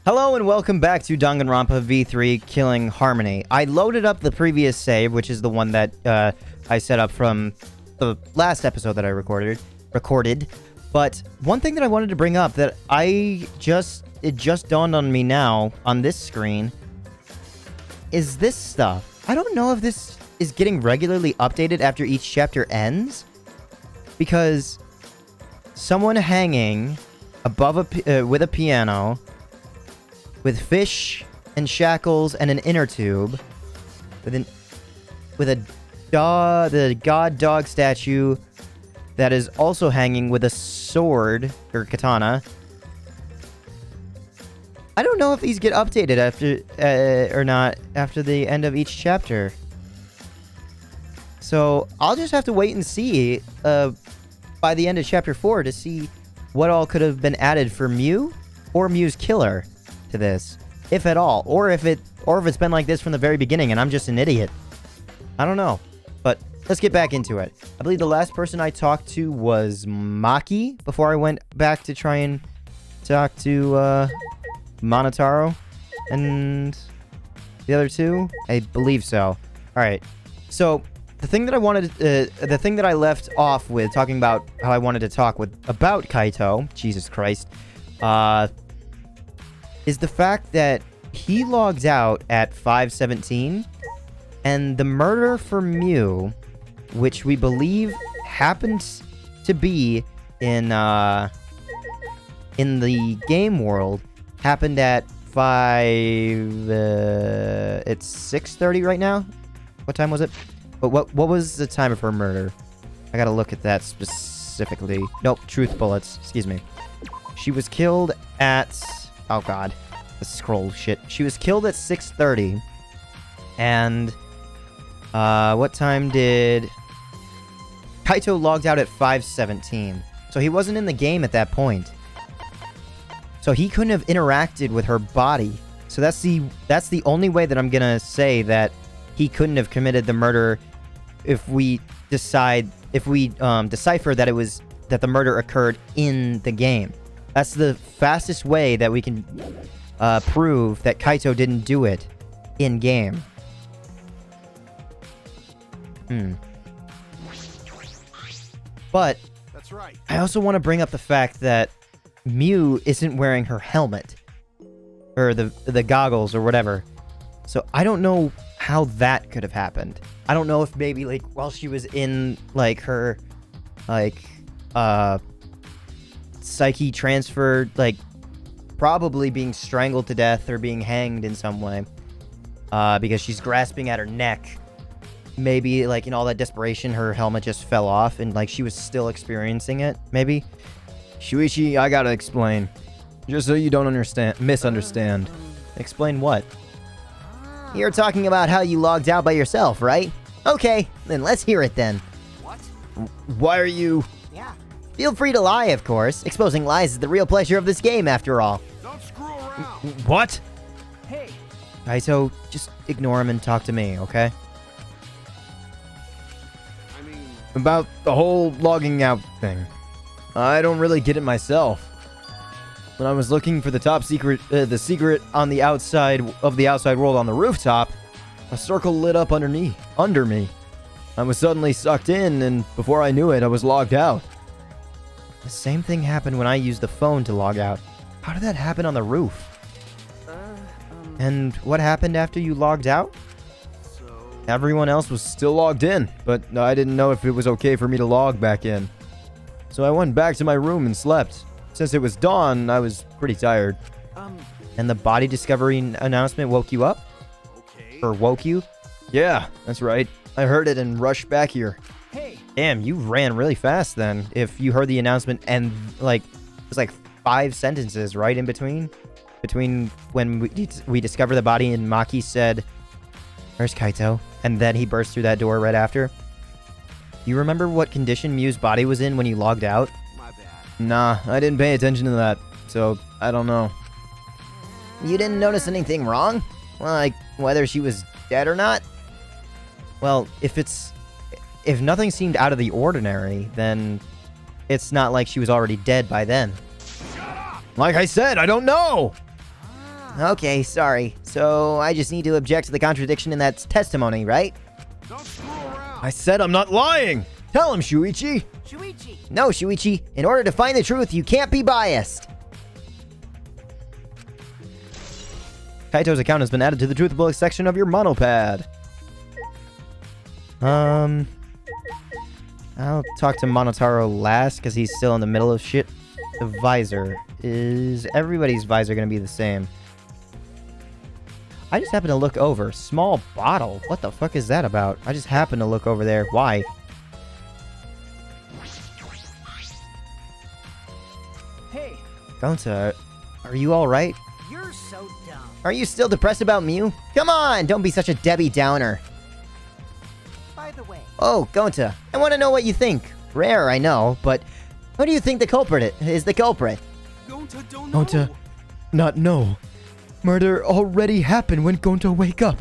Hello and welcome back to Danganronpa V3 Killing Harmony. I loaded up the previous save, which is the one that I set up from the last episode that I recorded. But one thing that I wanted to bring up that it just dawned on me now on this screen is this stuff. I don't know if this is getting regularly updated after each chapter ends, because someone hanging above with a piano with fish and shackles and an inner tube, with the god dog statue that is also hanging with a sword or katana. I don't know if these get updated after or not after the end of each chapter. So I'll just have to wait and see by the end of chapter 4 to see what all could have been added for Miu or Miu's killer to this, if at all, or if it's been like this from the very beginning and I'm just an idiot. I don't know, but let's get back into it. I believe the last person I talked to was Maki before I went back to try and talk to Monotaro and the other two. I believe so. All right. So the thing that I left off with talking about how I wanted to talk about Kaito, Jesus Christ, is the fact that he logs out at 5:17, and the murder for Miu, which we believe happens to be in the game world, happened at 5. It's 6:30 right now. What time was it? But what was the time of her murder? I gotta look at that specifically. Nope, truth bullets. Excuse me. She was killed at... Oh god, the scroll shit. She was killed at 6:30, and what time did Kaito logged out at 5:17? So he wasn't in the game at that point. So he couldn't have interacted with her body. So that's the only way that I'm gonna say that he couldn't have committed the murder if we decipher that the murder occurred in the game. That's the fastest way that we can prove that Kaito didn't do it in-game. But that's right. I also want to bring up the fact that Miu isn't wearing her helmet. Or the goggles or whatever. So I don't know how that could have happened. I don't know if maybe, like, while she was in, like, her, like, psyche transferred, like, probably being strangled to death or being hanged in some way, because she's grasping at her neck. Maybe, like, in all that desperation, her helmet just fell off and, like, she was still experiencing it, maybe. Shuichi, I gotta explain. Just so you don't misunderstand. Explain what? You're talking about how you logged out by yourself, right? Okay, then let's hear it then. What? Why are you... Yeah. Feel free to lie, of course. Exposing lies is the real pleasure of this game, after all. Don't screw around. What? Hey. Kaito, just ignore him and talk to me, okay? I mean... About the whole logging out thing. I don't really get it myself. When I was looking for the top secret, the secret on the outside of the outside world on the rooftop, a circle lit up under me. I was suddenly sucked in, and before I knew it, I was logged out. The same thing happened when I used the phone to log out. How did that happen on the roof? And what happened after you logged out? Everyone else was still logged in, but I didn't know if it was okay for me to log back in. So I went back to my room and slept. Since it was dawn, I was pretty tired. And the body discovery announcement woke you up? Okay. Or woke you? Yeah, that's right. I heard it and rushed back here. Hey. Damn, you ran really fast then. If you heard the announcement and, like, it was like 5 sentences right in between? Between when we discovered the body and Maki said, "Where's Kaito?" And then he burst through that door right after. You remember what condition Miu's body was in when you logged out? Nah, I didn't pay attention to that, so I don't know. You didn't notice anything wrong? Like, whether she was dead or not? Well, if nothing seemed out of the ordinary, then it's not like she was already dead by then. Like I said, I don't know! Okay, sorry. So I just need to object to the contradiction in that testimony, right? Don't screw around. I said I'm not lying. Tell him, Shuichi. Shuichi! No, Shuichi. In order to find the truth, you can't be biased. Kaito's account has been added to the Truth Bullet section of your monopad. I'll talk to Monotaro last because he's still in the middle of shit. The visor. Is everybody's visor going to be the same? I just happened to look over. Small bottle. What the fuck is that about? I just happened to look over there. Why? Hey, Gonta, are you alright? you're so dumb. Are you still depressed about Miu? Come on, don't be such a Debbie Downer. By the way, Oh, Gonta, I want to know what you think. Rare, I know, but who do you think the culprit is the culprit? Gonta don't know. Gonta, not know. Murder already happened when Gonta wake up.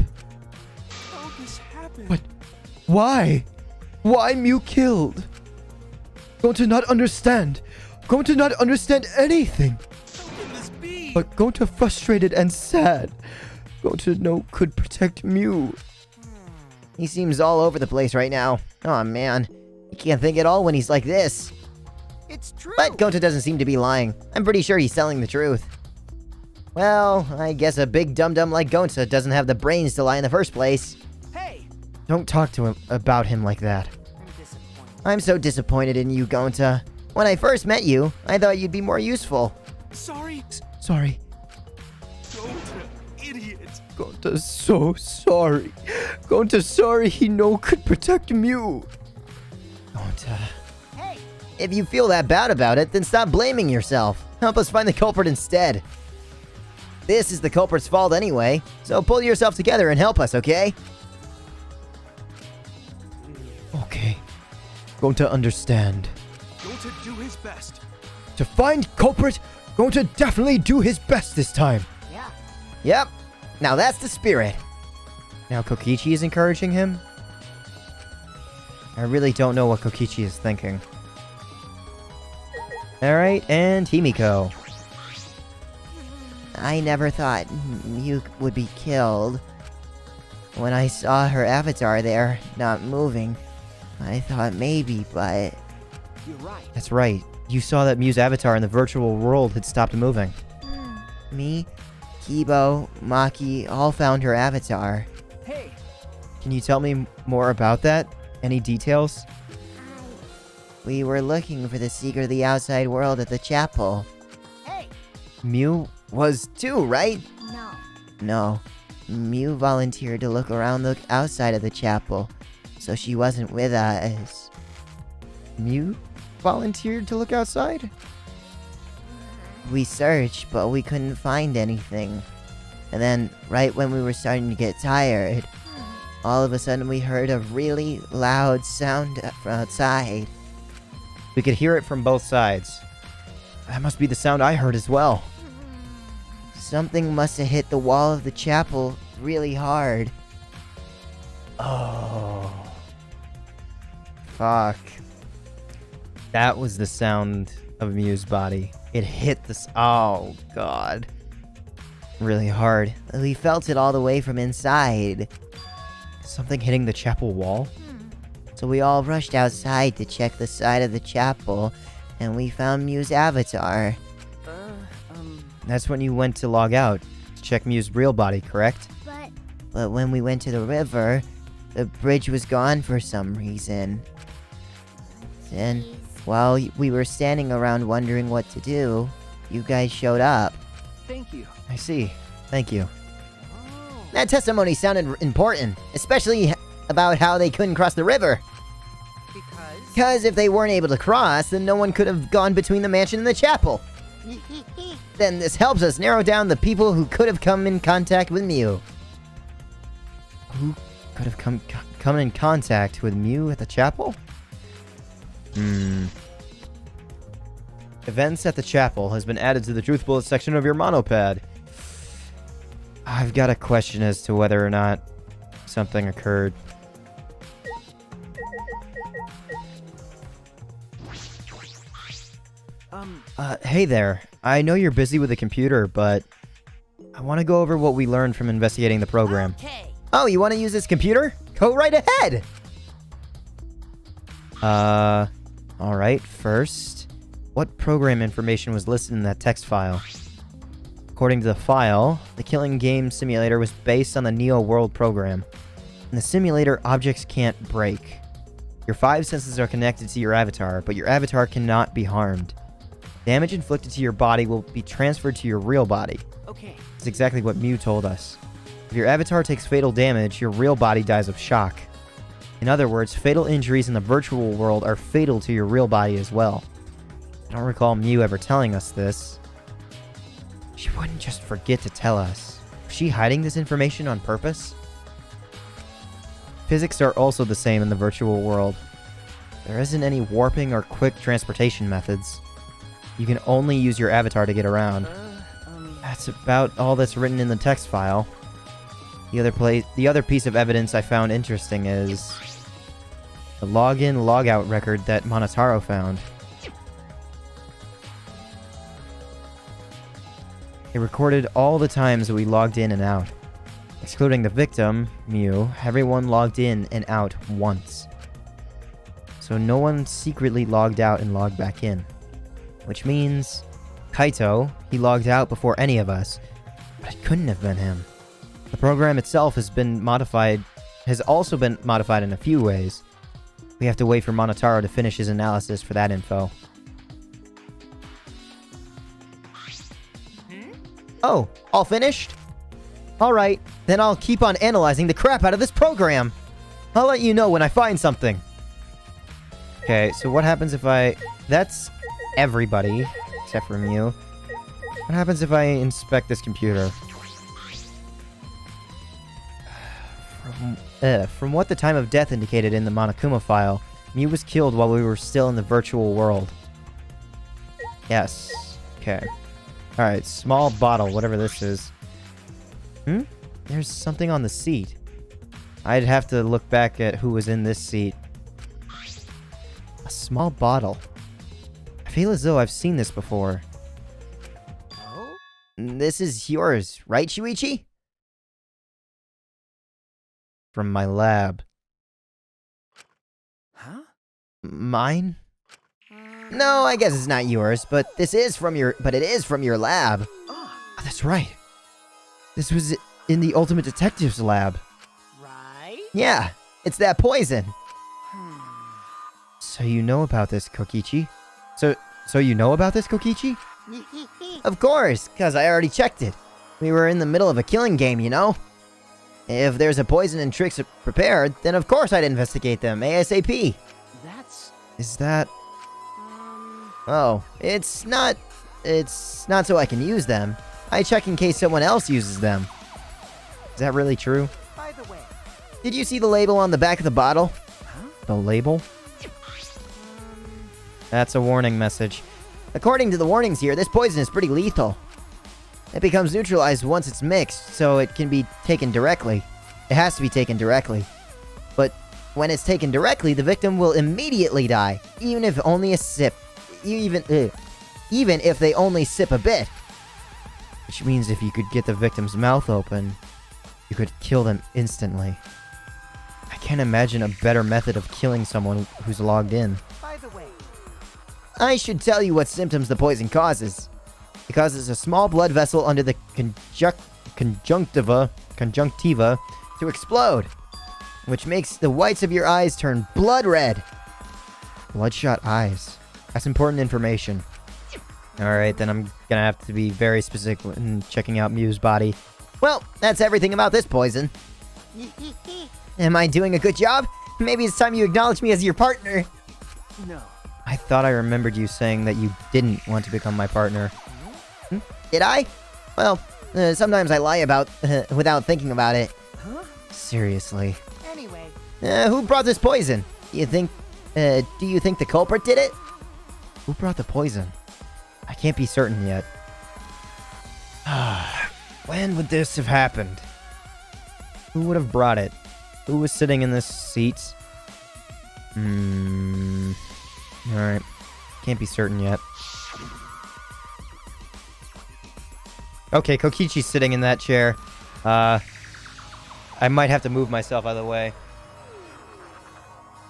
How this happened? But why? Why Miu killed? Gonta not understand. Gonta not understand anything. How can this be? But Gonta frustrated and sad. Gonta no could protect Miu. He seems all over the place right now. Oh man, he can't think at all when he's like this. it's true. But Gonta doesn't seem to be lying. I'm pretty sure he's telling the truth. Well, I guess a big dum-dum like Gonta doesn't have the brains to lie in the first place. Hey, Don't talk to him about him like that. I'm disappointed. I'm so disappointed in you, Gonta. When I first met you, I thought you'd be more useful. Sorry. Sorry. Gonta, idiot. Gonta's so sorry. Gonta's sorry he no could protect Miu. Gonta. Hey, If you feel that bad about it, then stop blaming yourself. Help us find the culprit instead. This is the culprit's fault anyway, so pull yourself together and help us, okay? Okay. Gonta understand. Gonta do his best. To find culprit, Gonta definitely do his best this time. yeah. Yep. Now that's the spirit. Now Kokichi is encouraging him? I really don't know what Kokichi is thinking. Alright, and Himiko. I never thought Miu would be killed. When I saw her avatar there, not moving, I thought maybe, but... You're right. That's right. You saw that Miu's avatar in the virtual world had stopped moving. Me, Kibo, Maki all found her avatar. Hey, Can you tell me more about that? Any details? We were looking for the secret of the outside world at the chapel. hey. Miu Was too, right? No. No. Miu volunteered to look around the outside of the chapel, so she wasn't with us. Miu volunteered to look outside? We searched, but we couldn't find anything. And then, right when we were starting to get tired, all of a sudden we heard a really loud sound from outside. We could hear it from both sides. That must be the sound I heard as well. Something must have hit the wall of the chapel really hard. Oh. Fuck. That was the sound of Miu's body. It hit this. Oh, God. Really hard. We felt it all the way from inside. Something hitting the chapel wall? So we all rushed outside to check the side of the chapel, and we found Miu's avatar. That's when you went to log out to check Miu's real body, correct? But when we went to the river, the bridge was gone for some reason. And while we were standing around wondering what to do, you guys showed up. Thank you. I see. Thank you. Oh. That testimony sounded important, especially about how they couldn't cross the river. Because? Because if they weren't able to cross, then no one could have gone between the mansion and the chapel. Then this helps us narrow down the people who could have come in contact with Miu. Who could have come in contact with Miu at the chapel? Events at the chapel has been added to the Truth Bullet section of your monopad. I've got a question as to whether or not something occurred. Um, Hey there. I know you're busy with the computer, but I want to go over what we learned from investigating the program. Okay. Oh, you want to use this computer? Go right ahead! Alright, first, what program information was listed in that text file? According to the file, the killing game simulator was based on the Neo World program. In the simulator, objects can't break. Your 5 senses are connected to your avatar, but your avatar cannot be harmed. Damage inflicted to your body will be transferred to your real body. Okay. It's exactly what Miu told us. If your avatar takes fatal damage, your real body dies of shock. In other words, fatal injuries in the virtual world are fatal to your real body as well. I don't recall Miu ever telling us this. She wouldn't just forget to tell us. Was she hiding this information on purpose? Physics are also the same in the virtual world. There isn't any warping or quick transportation methods. You can only use your avatar to get around. That's about all that's written in the text file. The other piece of evidence I found interesting is the login/logout record that Monotaro found. It recorded all the times that we logged in and out. Excluding the victim, Miu, everyone logged in and out once. So no one secretly logged out and logged back in. Which means Kaito, he logged out before any of us, but it couldn't have been him. The program itself has also been modified in a few ways. We have to wait for Monotaro to finish his analysis for that info. Oh, all finished? Alright, then I'll keep on analyzing the crap out of this program! I'll let you know when I find something. Okay, so what happens if that's everybody, except for Miu. What happens if I inspect this computer? From what the time of death indicated in the Monokuma file, Miu was killed while we were still in the virtual world. Yes. Okay. Alright, small bottle, whatever this is. There's something on the seat. I'd have to look back at who was in this seat. A small bottle. I feel as though I've seen this before. Oh? This is yours, right, Shuichi? From my lab. Huh? Mine? No, I guess it's not yours, but it is from your lab. Oh, Oh, that's right. This was in the Ultimate Detective's lab. right? Yeah, it's that poison. So you know about this, Kokichi? So you know about this, Kokichi? Of course, because I already checked it. We were in the middle of a killing game, you know? If there's a poison and tricks prepared, then of course I'd investigate them ASAP. Is that... Oh, it's not so I can use them. I check in case someone else uses them. Is that really true? By the way, Did you see the label on the back of the bottle? The label? That's a warning message. According to the warnings here, this poison is pretty lethal. It becomes neutralized once it's mixed, so it can be taken directly. It has to be taken directly. But when it's taken directly, the victim will immediately die, even if only a sip. Even if they only sip a bit. Which means if you could get the victim's mouth open, you could kill them instantly. I can't imagine a better method of killing someone who's logged in. by the way, I should tell you what symptoms the poison causes. It causes a small blood vessel under the conjunctiva to explode, which makes the whites of your eyes turn blood red. Bloodshot eyes. That's important information. Alright, then I'm gonna have to be very specific when checking out Miu's body. Well, that's everything about this poison. Am I doing a good job? Maybe it's time you acknowledge me as your partner. no. I thought I remembered you saying that you didn't want to become my partner. Did I? Well, sometimes I lie about without thinking about it. Huh? Seriously. Anyway, Who brought this poison? Do you think the culprit did it? Who brought the poison? I can't be certain yet. When would this have happened? Who would have brought it? Who was sitting in this seat? Alright. Can't be certain yet. Okay, Kokichi's sitting in that chair. I might have to move myself out of the way.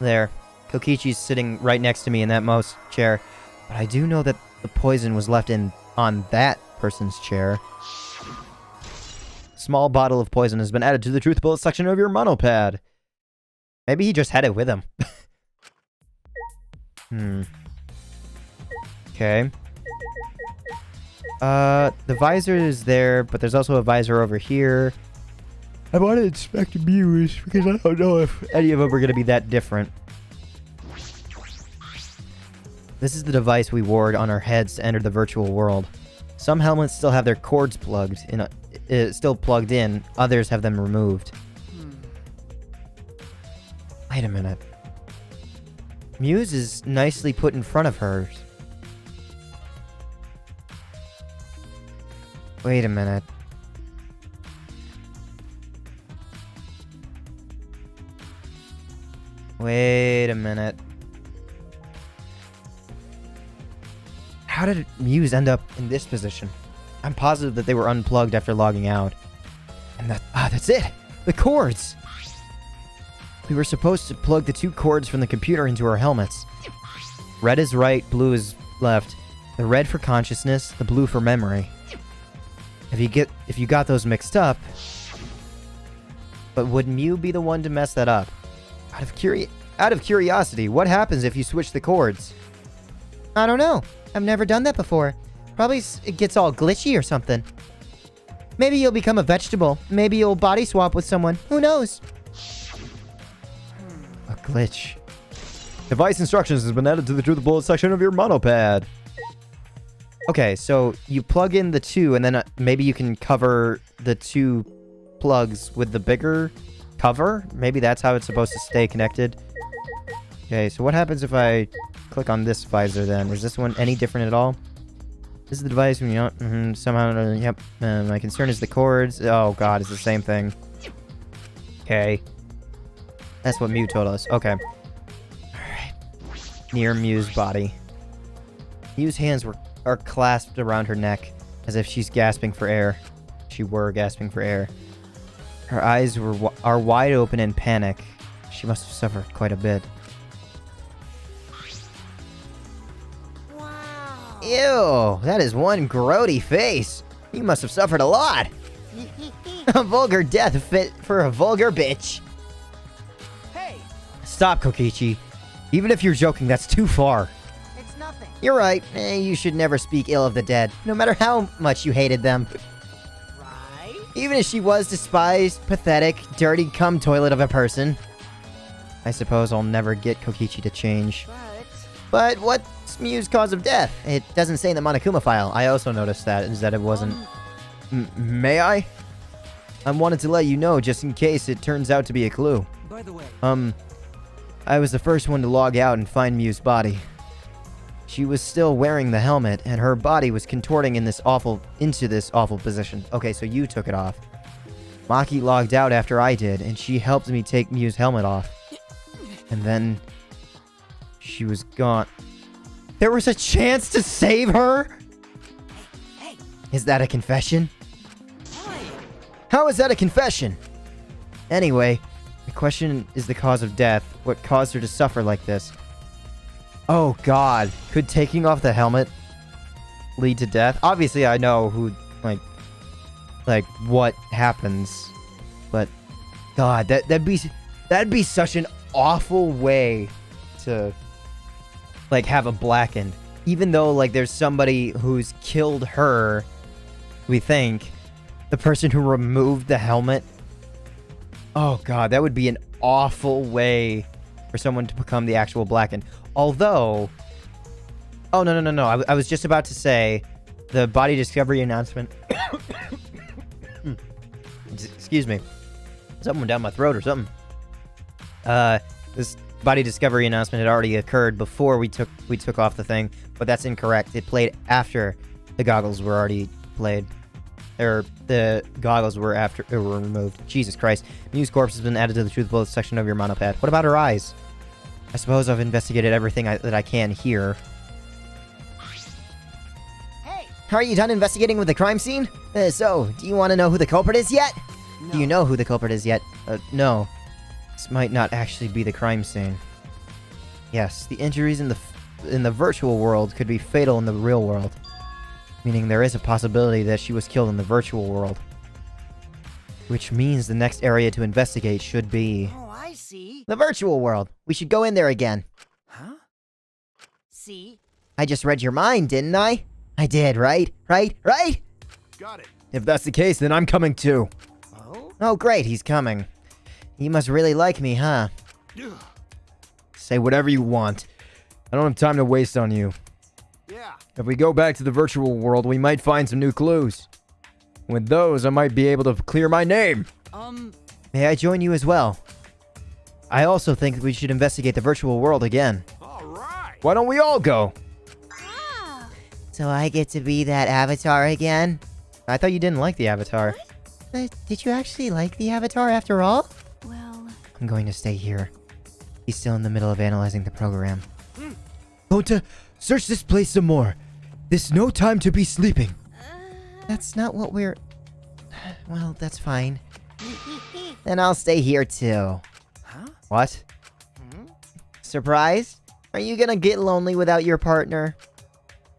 There. Kokichi's sitting right next to me in that mouse chair. But I do know that the poison was left on that person's chair. Small bottle of poison has been added to the truth bullet section of your monopad. Maybe he just had it with him. Okay. The visor is there, but there's also a visor over here. I want to inspect Miu's because I don't know if any of them are going to be that different. This is the device we wore on our heads to enter the virtual world. Some helmets still have their cords plugged in. Others have them removed. Wait a minute. Miu's is nicely put in front of hers. Wait a minute. Wait a minute. How did Miu's end up in this position? I'm positive that they were unplugged after logging out. And that's it! The cords! We were supposed to plug the 2 cords from the computer into our helmets. Red is right, blue is left. The red for consciousness, the blue for memory. If you got those mixed up... But would Miu be the one to mess that up? Out of curiosity, what happens if you switch the cords? I don't know. I've never done that before. Probably it gets all glitchy or something. Maybe you'll become a vegetable. Maybe you'll body swap with someone. Who knows? A glitch. Device instructions has been added to the truth bullet section of your monopad. Okay, so you plug in the 2, and then maybe you can cover the 2 plugs with the bigger cover? Maybe that's how it's supposed to stay connected. Okay, so what happens if I click on this visor then? Is this one any different at all? This is the device when you somehow, yep. My concern is the cords. Oh god, it's the same thing. Okay. That's what Miu told us. Okay. Alright. Near Miu's body. Miu's hands are clasped around her neck, as if she's gasping for air. She were gasping for air. Her eyes are wide open in panic. She must have suffered quite a bit. Wow. Ew, that is one grody face. You must have suffered a lot. A vulgar death fit for a vulgar bitch. Hey, Stop, Kokichi. Even if you're joking, that's too far. it's nothing. You're right. You should never speak ill of the dead, no matter how much you hated them. Right? Even if she was despised, pathetic, dirty cum toilet of a person. I suppose I'll never get Kokichi to change. But what's Miu's cause of death? It doesn't say in the Monokuma file. I also noticed that, is that it wasn't... May I? I wanted to let you know, just in case it turns out to be a clue. By the way, I was the first one to log out and find Miu's body. She was still wearing the helmet, and her body was contorting into this awful position. Okay, so you took it off. Maki logged out after I did, and she helped me take Miu's helmet off. And then... she was gone. There was a chance to save her? Hey, Is that a confession? hey. How is that a confession? Anyway, the question is the cause of death. What caused her to suffer like this? Oh god. Could taking off the helmet lead to death? Obviously I know who, like what happens. But god, that'd be such an awful way to like have a blackened. Even though like there's somebody who's killed her, we think. The person who removed the helmet. Oh god, that would be an awful way for someone to become the actual blackened. Although... oh, no. I was just about to say the body discovery announcement... excuse me. Something went down my throat or something. This body discovery announcement had already occurred before we took off the thing, but that's incorrect. It played after the goggles were already played. Or the goggles were were removed. Jesus Christ. Miu's corpse has been added to the truth bullet section of your monopad. What about her eyes? I suppose I've investigated everything that I can here. Hey, Are you done investigating with the crime scene? So, do you want to know who the culprit is yet? No. Do you know who the culprit is yet? No. This might not actually be the crime scene. Yes, the injuries in the virtual world could be fatal in the real world. Meaning there is a possibility that she was killed in the virtual world. Which means the next area to investigate should be Oh, I see. the virtual world. We should go in there again. Huh? See? I just read your mind, didn't I? I did, right? Right? Got it. If that's the case, then I'm coming too. Oh? Oh, great, he's coming. He must really like me, huh? Ugh. Say whatever you want. I don't have time to waste on you. Yeah. If we go back to the virtual world, we might find some new clues. With those, I might be able to clear my name. May I join you as well? I also think we should investigate the virtual world again. All right. Why don't we all go? So I get to be that avatar again? I thought you didn't like the Avatar. Did you actually like the avatar after all? Well, I'm going to stay here. He's still in the middle of analyzing the program. Gonta, search this place some more. There's no time to be sleeping. That's not what we're... Well, that's fine. Then I'll stay here too. Huh? What? Surprised? Are you gonna get lonely without your partner?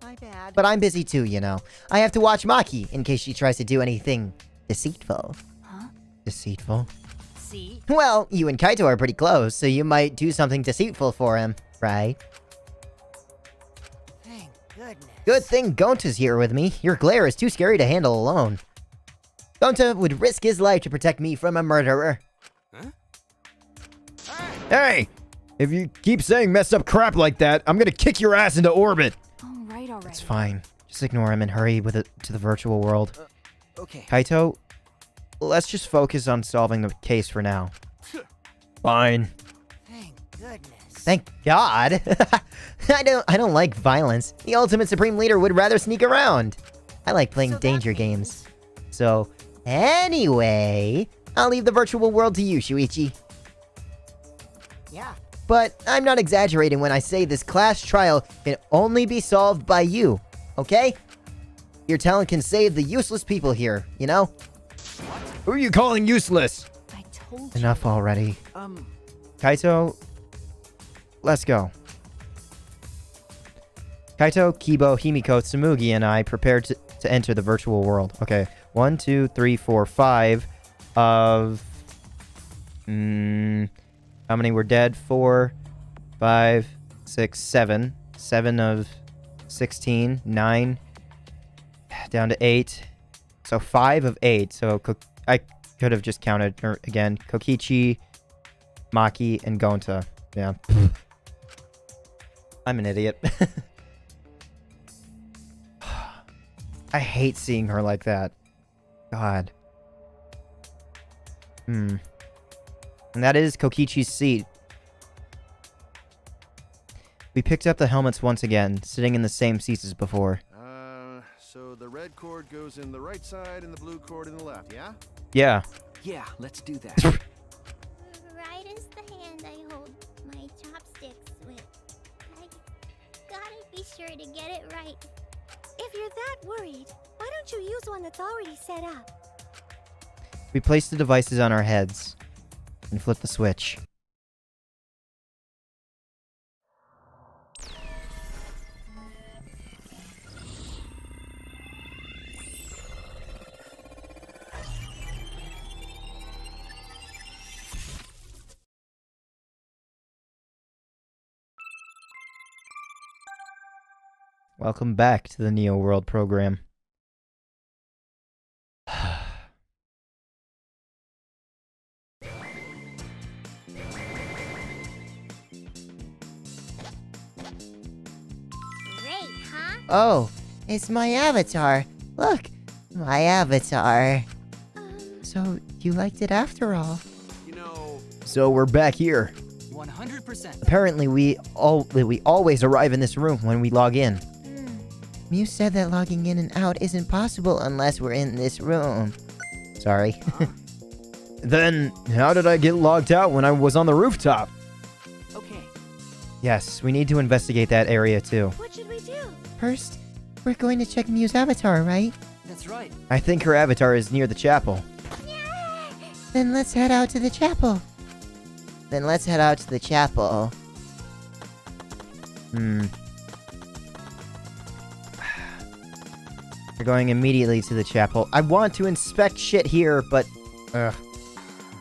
My bad. But I'm busy too, you know. I have to watch Maki in case she tries to do anything deceitful. huh? Deceitful? See? Well, you and Kaito are pretty close, so you might do something deceitful for him, right? Thank goodness. Good thing Gonta's here with me. Your glare is too scary to handle alone. Gonta would risk his life to protect me from a murderer. Hey! If you keep saying messed up crap like that, I'm gonna kick your ass into orbit. All right already. It's fine. Just ignore him and hurry with it to the virtual world. Okay. Kaito, let's just focus on solving the case for now. Fine. Thank goodness. Thank God. I don't like violence. The ultimate supreme leader would rather sneak around. I like playing So that danger means- games. So, anyway, I'll leave the virtual world to you, Shuichi. Yeah. But I'm not exaggerating when I say this class trial can only be solved by you, okay? Your talent can save the useless people here, you know? Who are you calling useless? I told you. Enough already. Kaito, let's go. Kaito, Kibo, Himiko, Tsumugi, and I prepared to enter the virtual world. Okay, 1, 2, 3, 4, 5 of... how many were dead? 4, 5, 6, 7. 7 of 16, 9, down to 8. So 5 of 8. So I could have just counted, again, Kokichi, Maki, and Gonta. Yeah. I'm an idiot. I hate seeing her like that. God. And that is Kokichi's seat. We picked up the helmets once again, sitting in the same seats as before. So the red cord goes in the right side and the blue cord in the left, yeah? Yeah. Yeah, let's do that. Right is the hand I hold my chopsticks with. I gotta be sure to get it right. If you're that worried, why don't you use one that's already set up? We placed the devices on our heads and flipped the switch. Welcome back to the Neo World program. Great, huh? Oh, it's my avatar. Look, my avatar. So, you liked it after all. You know, So we're back here. 100%. Apparently, we always arrive in this room when we log in. Miu said that logging in and out isn't possible unless we're in this room. Sorry. Then, how did I get logged out when I was on the rooftop? Okay. Yes, we need to investigate that area too. What should we do? First, We're going to check Miu's avatar, right? That's right. I think her avatar is near the chapel. Then let's head out to the chapel. We're going immediately to the chapel. I want to inspect shit here, but...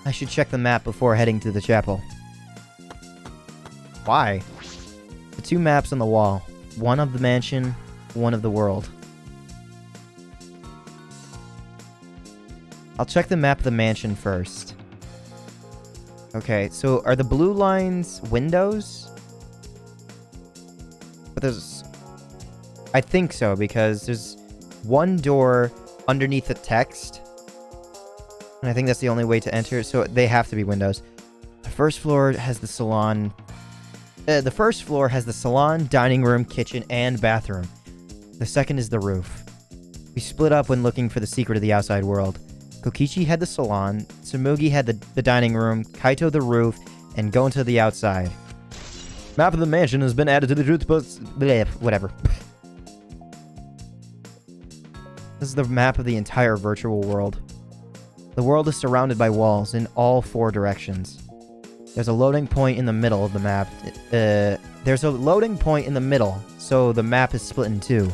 I should check the map before heading to the chapel. Why? The 2 maps on the wall. One of the mansion, one of the world. I'll check the map of the mansion first. Okay, so are the blue lines windows? But there's... I think so, because there's one door underneath the text. And I think that's the only way to enter, so they have to be windows. The first floor has the salon... the first floor has the salon, dining room, kitchen, and bathroom. The second is the roof. We split up when looking for the secret of the outside world. Kokichi had the salon, Tsumugi had the dining room, Kaito the roof, and Gon to the outside. Map of the mansion has been added to the truth books. Bleh, whatever. This is the map of the entire virtual world. The world is surrounded by walls in all 4 directions. There's a loading point in the middle of the map. There's a loading point in the middle, so the map is split in 2.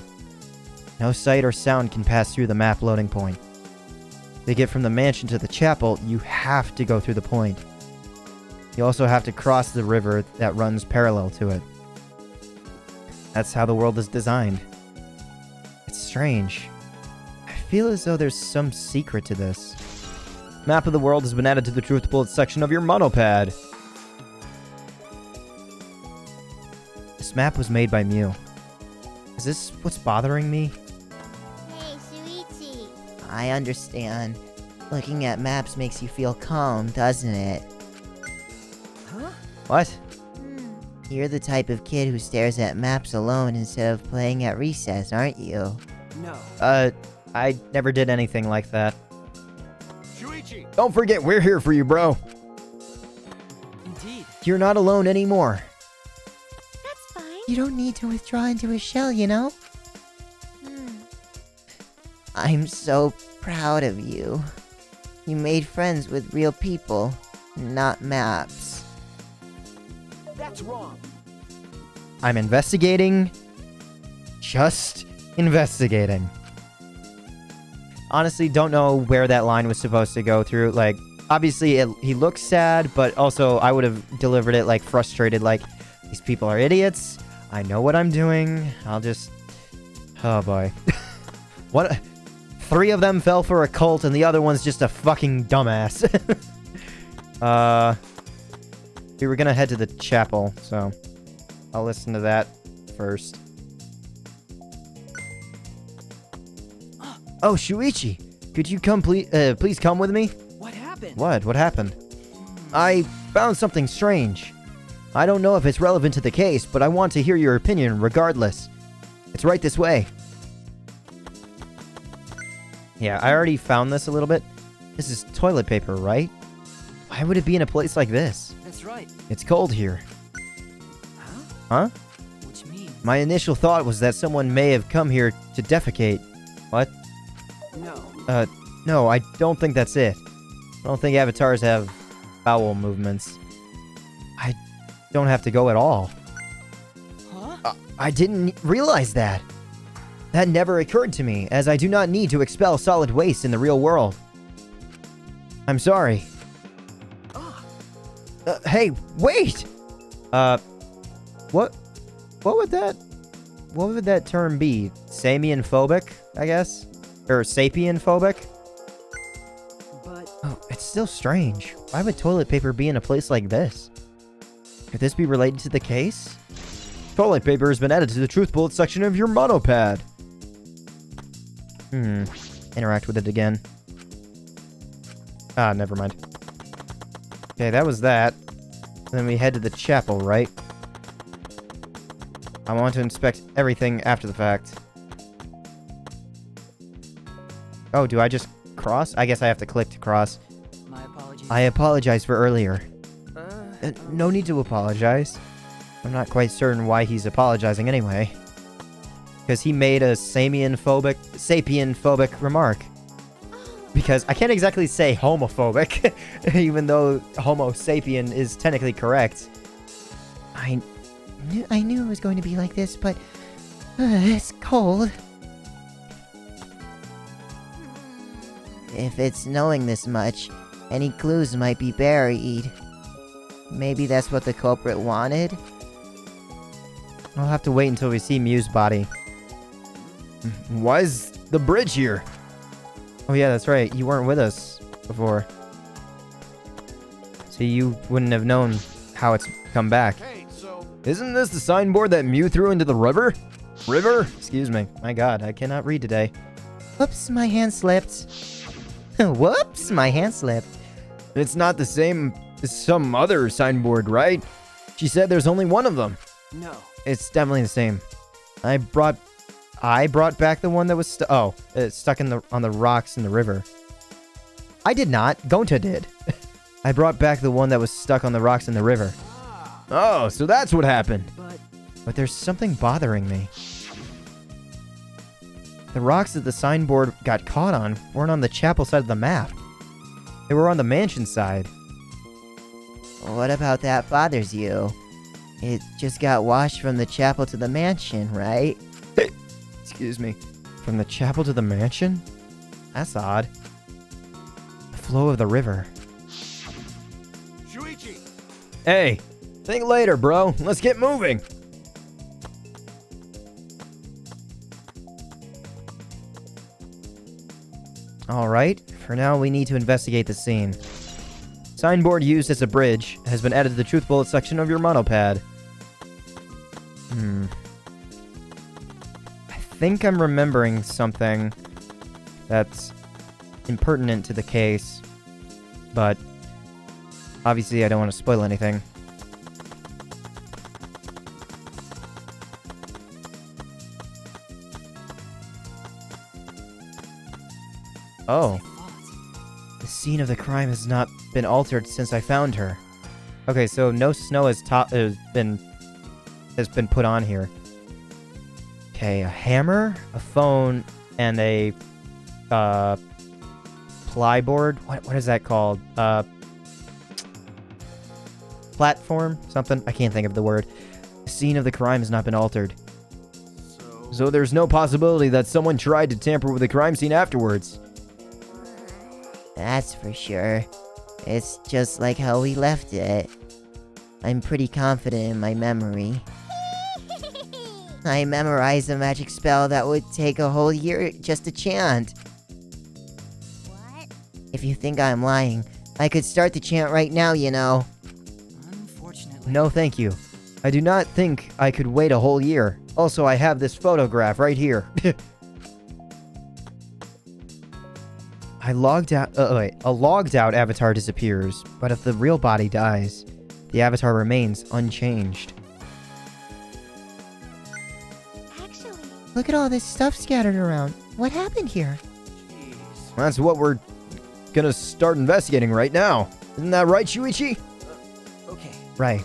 No sight or sound can pass through the map loading point. To get from the mansion to the chapel, you have to go through the point. You also have to cross the river that runs parallel to it. That's how the world is designed. It's strange. I feel as though there's some secret to this. Map of the world has been added to the Truth Bullet section of your monopad. This map was made by Miu. Is this what's bothering me? Hey, Shuichi. I understand. Looking at maps makes you feel calm, doesn't it? Huh? What? You're the type of kid who stares at maps alone instead of playing at recess, aren't you? No. I never did anything like that. Shuichi! Don't forget, we're here for you, bro. Indeed. You're not alone anymore. That's fine. You don't need to withdraw into a shell, you know? I'm so proud of you. You made friends with real people, not maps. That's wrong. I'm investigating. Just investigating. Honestly, don't know where that line was supposed to go through. Like, obviously, he looks sad, but also I would have delivered it, like, frustrated. Like, these people are idiots. I know what I'm doing. I'll just... Oh, boy. What... 3 of them fell for a cult, and the other one's just a fucking dumbass. We were gonna head to the chapel, so... I'll listen to that first. Oh, Shuichi! Could you come please come with me? What happened? What? What happened? I found something strange. I don't know if it's relevant to the case, but I want to hear your opinion regardless. It's right this way. Yeah, I already found this a little bit. This is toilet paper, right? Why would it be in a place like this? That's right. It's cold here. Huh? Huh? Which means... My initial thought was that someone may have come here to defecate. What? No. No, I don't think that's it. I don't think avatars have bowel movements. I don't have to go at all. Huh? I didn't realize that. That never occurred to me, as I do not need to expel solid waste in the real world. I'm sorry. Ah. Hey, wait! What would that term be? Samian phobic, I guess? Or sapien phobic? But... Oh, it's still strange. Why would toilet paper be in a place like this? Could this be related to the case? Toilet paper has been added to the Truth Bullet section of your monopad. Interact with it again. Ah, never mind. Okay, that was that. Then we head to the chapel, right? I want to inspect everything after the fact. Oh, do I just cross? I guess I have to click to cross. My apologies. I apologize for earlier. No need to apologize. I'm not quite certain why he's apologizing anyway. because he made a sapien-phobic remark. Because I can't exactly say homophobic, even though homo sapien is technically correct. I knew it was going to be like this, but it's cold. If it's knowing this much, any clues might be buried. Maybe that's what the culprit wanted? I'll have to wait until we see Miu's body. Why is the bridge here? Oh yeah, that's right. You weren't with us before. So you wouldn't have known how it's come back. Hey, so Isn't this the signboard that Miu threw into the river? Excuse me. My god, I cannot read today. Whoops, my hand slipped. Whoops, my hand slipped. It's not the same as some other signboard, right? She said there's only one of them. No. It's definitely the same. I brought back the one that was it's stuck on the rocks in the river. I did not. Gonta did. I brought back the one that was stuck on the rocks in the river. Oh, so that's what happened. But there's something bothering me. The rocks that the signboard got caught on weren't on the chapel side of the map. They were on the mansion side. What about that bothers you? It just got washed from the chapel to the mansion, right? Excuse me. From the chapel to the mansion? That's odd. The flow of the river. Shuichi! Hey, think later, bro. Let's get moving. Alright, for now we need to investigate the scene. Signboard used as a bridge has been added to the truth bullet section of your monopad. I think I'm remembering something that's impertinent to the case, but obviously I don't want to spoil anything. Oh. The scene of the crime has not been altered since I found her. Okay, so no snow has been put on here. Okay, a hammer, a phone, and a plyboard. What is that called? Platform? Something? I can't think of the word. The scene of the crime has not been altered. So there's no possibility that someone tried to tamper with the crime scene afterwards. That's for sure. It's just like how we left it. I'm pretty confident in my memory. I memorized a magic spell that would take a whole year just to chant. What? If you think I'm lying, I could start the chant right now, you know. Unfortunately. No, thank you. I do not think I could wait a whole year. Also, I have this photograph right here. A logged out avatar disappears, but if the real body dies, the avatar remains unchanged. Actually, Look at all this stuff scattered around. What happened here? That's what we're gonna start investigating right now. Isn't that right, Shuichi? Okay. Right.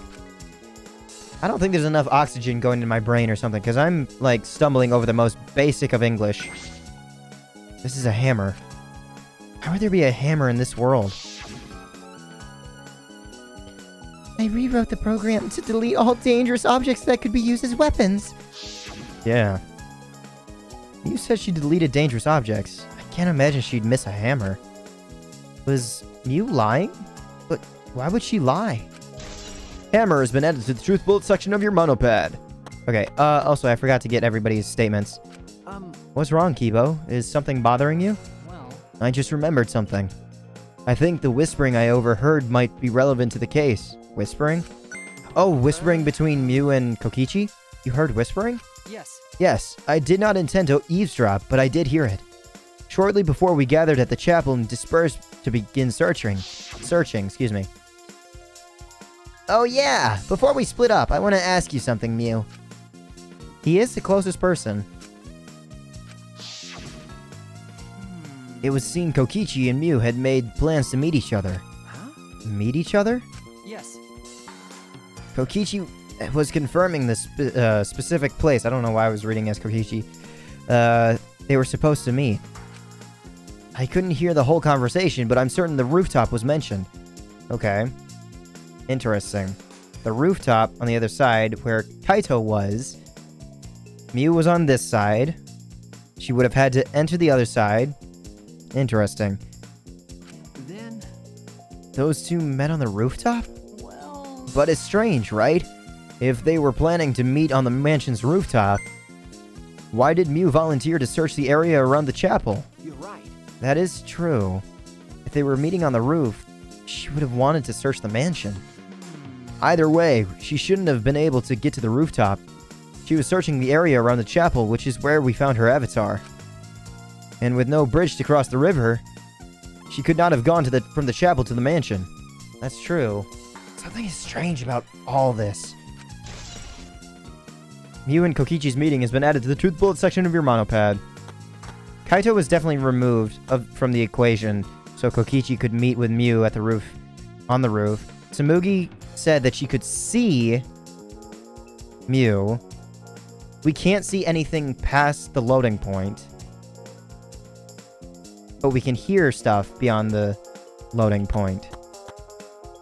I don't think there's enough oxygen going in my brain or something, because I'm, like, stumbling over the most basic of English. This is a hammer. How would there be a hammer in this world? I rewrote the program to delete all dangerous objects that could be used as weapons. Yeah. You said she deleted dangerous objects. I can't imagine she'd miss a hammer. Was Miu lying? But why would she lie? Hammer has been added to the truth bullet section of your monopad. Okay, also I forgot to get everybody's statements. What's wrong, Kibo? Is something bothering you? Well, I just remembered something. I think the whispering I overheard might be relevant to the case. Whispering? Oh, whispering between Miu and Kokichi? You heard whispering? yes. Yes, I did not intend to eavesdrop, but I did hear it. Shortly before we gathered at the chapel and dispersed to begin searching, excuse me. Oh yeah, before we split up, I want to ask you something, Miu. He is the closest person. It was seen Kokichi and Miu had made plans to meet each other. Huh? Meet each other? Yes. Kokichi was confirming the specific place. I don't know why I was reading as Kokichi. they were supposed to meet. I couldn't hear the whole conversation, but I'm certain the rooftop was mentioned. Okay. Interesting. The rooftop on the other side, where Kaito was. Miu was on this side. She would have had to enter the other side. Interesting. Then, Those two met on the rooftop? well, But it's strange, right? If they were planning to meet on the mansion's rooftop, why did Miu volunteer to search the area around the chapel? you're right. That is true. If they were meeting on the roof, she would have wanted to search the mansion. Either way, she shouldn't have been able to get to the rooftop. She was searching the area around the chapel, which is where we found her avatar. And with no bridge to cross the river, she could not have gone from the chapel to the mansion. That's true. Something is strange about all this. Miu and Kokichi's meeting has been added to the truth bullet section of your monopad. Kaito was definitely removed from the equation, so Kokichi could meet with Miu at the roof. On the roof. Tsumugi said that she could see Miu. We can't see anything past the loading point. But we can hear stuff beyond the loading point,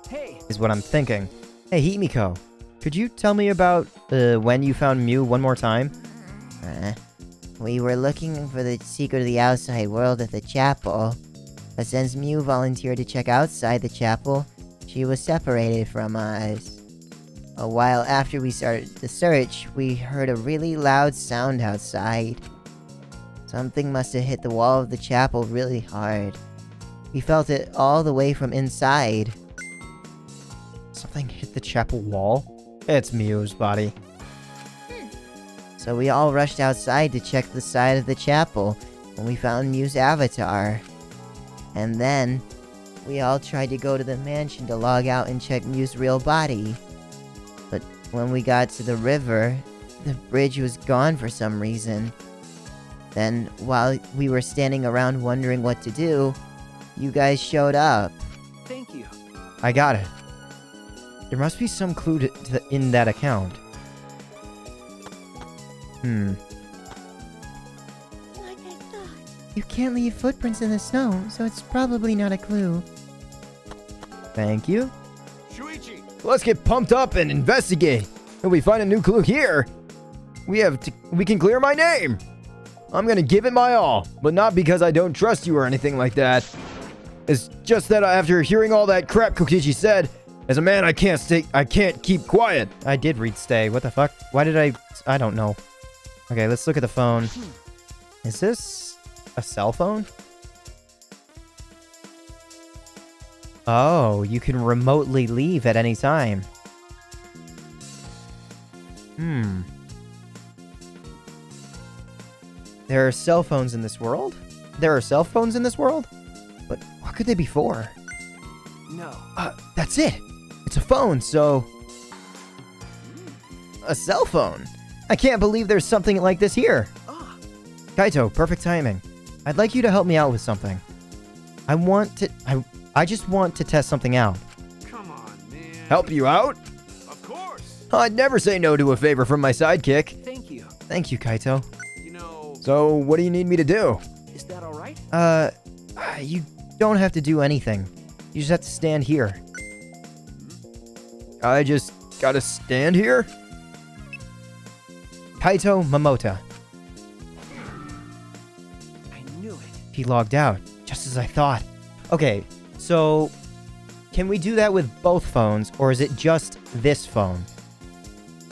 Hey, is what I'm thinking. Hey, Himiko, could you tell me about when you found Miu one more time? We were looking for the secret of the outside world at the chapel, but since Miu volunteered to check outside the chapel, she was separated from us. A while after we started the search, we heard a really loud sound outside. Something must have hit the wall of the chapel really hard. We felt it all the way from inside. Something hit the chapel wall? It's Miu's body. So we all rushed outside to check the side of the chapel when we found Miu's avatar. And then, we all tried to go to the mansion to log out and check Miu's real body. But when we got to the river, the bridge was gone for some reason. Then, while we were standing around wondering what to do, you guys showed up. thank you. I got it. There must be some clue in that account. Like I thought. You can't leave footprints in the snow, so it's probably not a clue. Thank you. Shuichi! Let's get pumped up and investigate. If we find a new clue here, we can clear my name. I'm gonna give it my all, but not because I don't trust you or anything like that. It's just that after hearing all that crap Kokichi said, as a man I can't keep quiet. I did read stay. What the fuck? Why did I don't know. Okay, let's look at the phone. Is this a cell phone? Oh, you can remotely leave at any time. There are cell phones in this world? There are cell phones in this world? But what could they be for? No. That's it! It's a phone, so... A cell phone! I can't believe there's something like this here! Ah, Kaito, perfect timing. I'd like you to help me out with something. I just want to test something out. Come on, man. Help you out? Of course! I'd never say no to a favor from my sidekick. thank you. Thank you, Kaito. You know, So, what do you need me to do? Is that all right? You don't have to do anything. You just have to stand here. I just gotta stand here? Kaito Momota. I knew it. He logged out, just as I thought. Okay, so can we do that with both phones, or is it just this phone?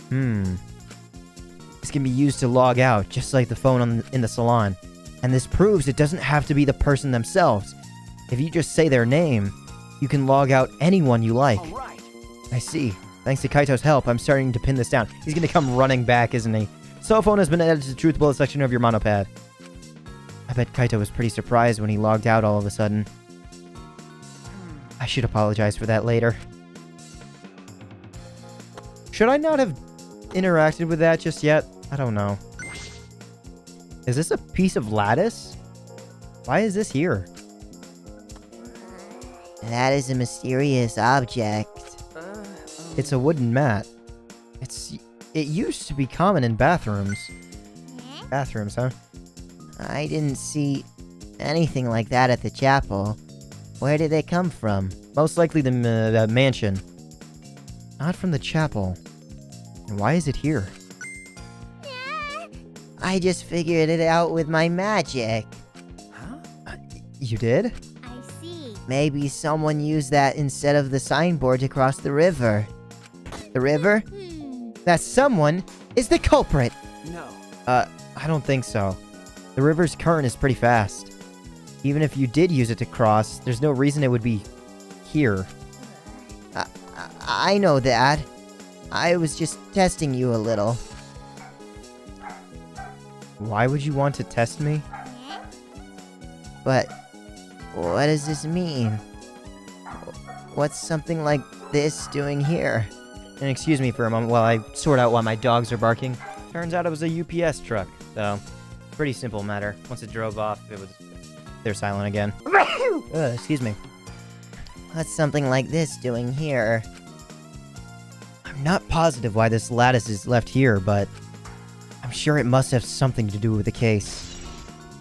This can be used to log out, just like the phone in the salon. And this proves it doesn't have to be the person themselves. If you just say their name, you can log out anyone you like. All right. I see. Thanks to Kaito's help, I'm starting to pin this down. He's gonna come running back, isn't he? Cell phone has been added to the truth bullet section of your monopad. I bet Kaito was pretty surprised when he logged out all of a sudden. I should apologize for that later. Should I not have interacted with that just yet? I don't know. Is this a piece of lattice? Why is this here? That is a mysterious object. It's a wooden mat. It used to be common in bathrooms. Bathrooms, huh? I didn't see anything like that at the chapel. Where did they come from? Most likely the mansion. Not from the chapel. And why is it here? I just figured it out with my magic. Huh? You did? I see. Maybe someone used that instead of the signboard to cross the river. The river? That someone is the culprit! No. I don't think so. The river's current is pretty fast. Even if you did use it to cross, there's no reason it would be here. I know that. I was just testing you a little. Why would you want to test me? But what does this mean? What's something like this doing here? And excuse me for a moment while I sort out why my dogs are barking. Turns out it was a UPS truck, so pretty simple matter. Once it drove off, they're silent again. Excuse me. What's something like this doing here? I'm not positive why this lattice is left here, but I'm sure it must have something to do with the case.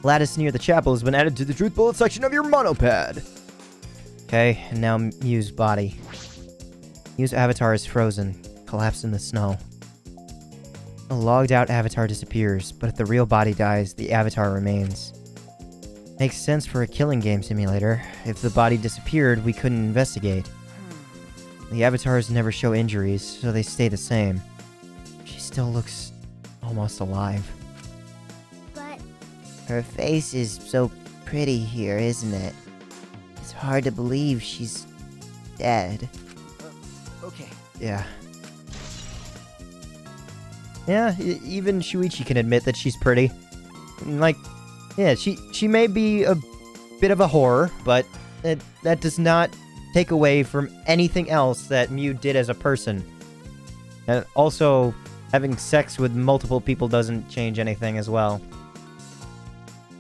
Lattice near the chapel has been added to the truth bullet section of your monopad. Okay, and now Miu's body. Miu's avatar is frozen, collapsed in the snow. A logged out avatar disappears, but if the real body dies, the avatar remains. Makes sense for a killing game simulator. If the body disappeared, we couldn't investigate. The avatars never show injuries, so they stay the same. She still looks almost alive. But Her face is so pretty here, isn't it? It's hard to believe she's dead. Okay. Yeah. Yeah, even Shuichi can admit that she's pretty. Like, yeah, she may be a bit of a whore, but that does not take away from anything else that Miu did as a person. And also, having sex with multiple people doesn't change anything as well.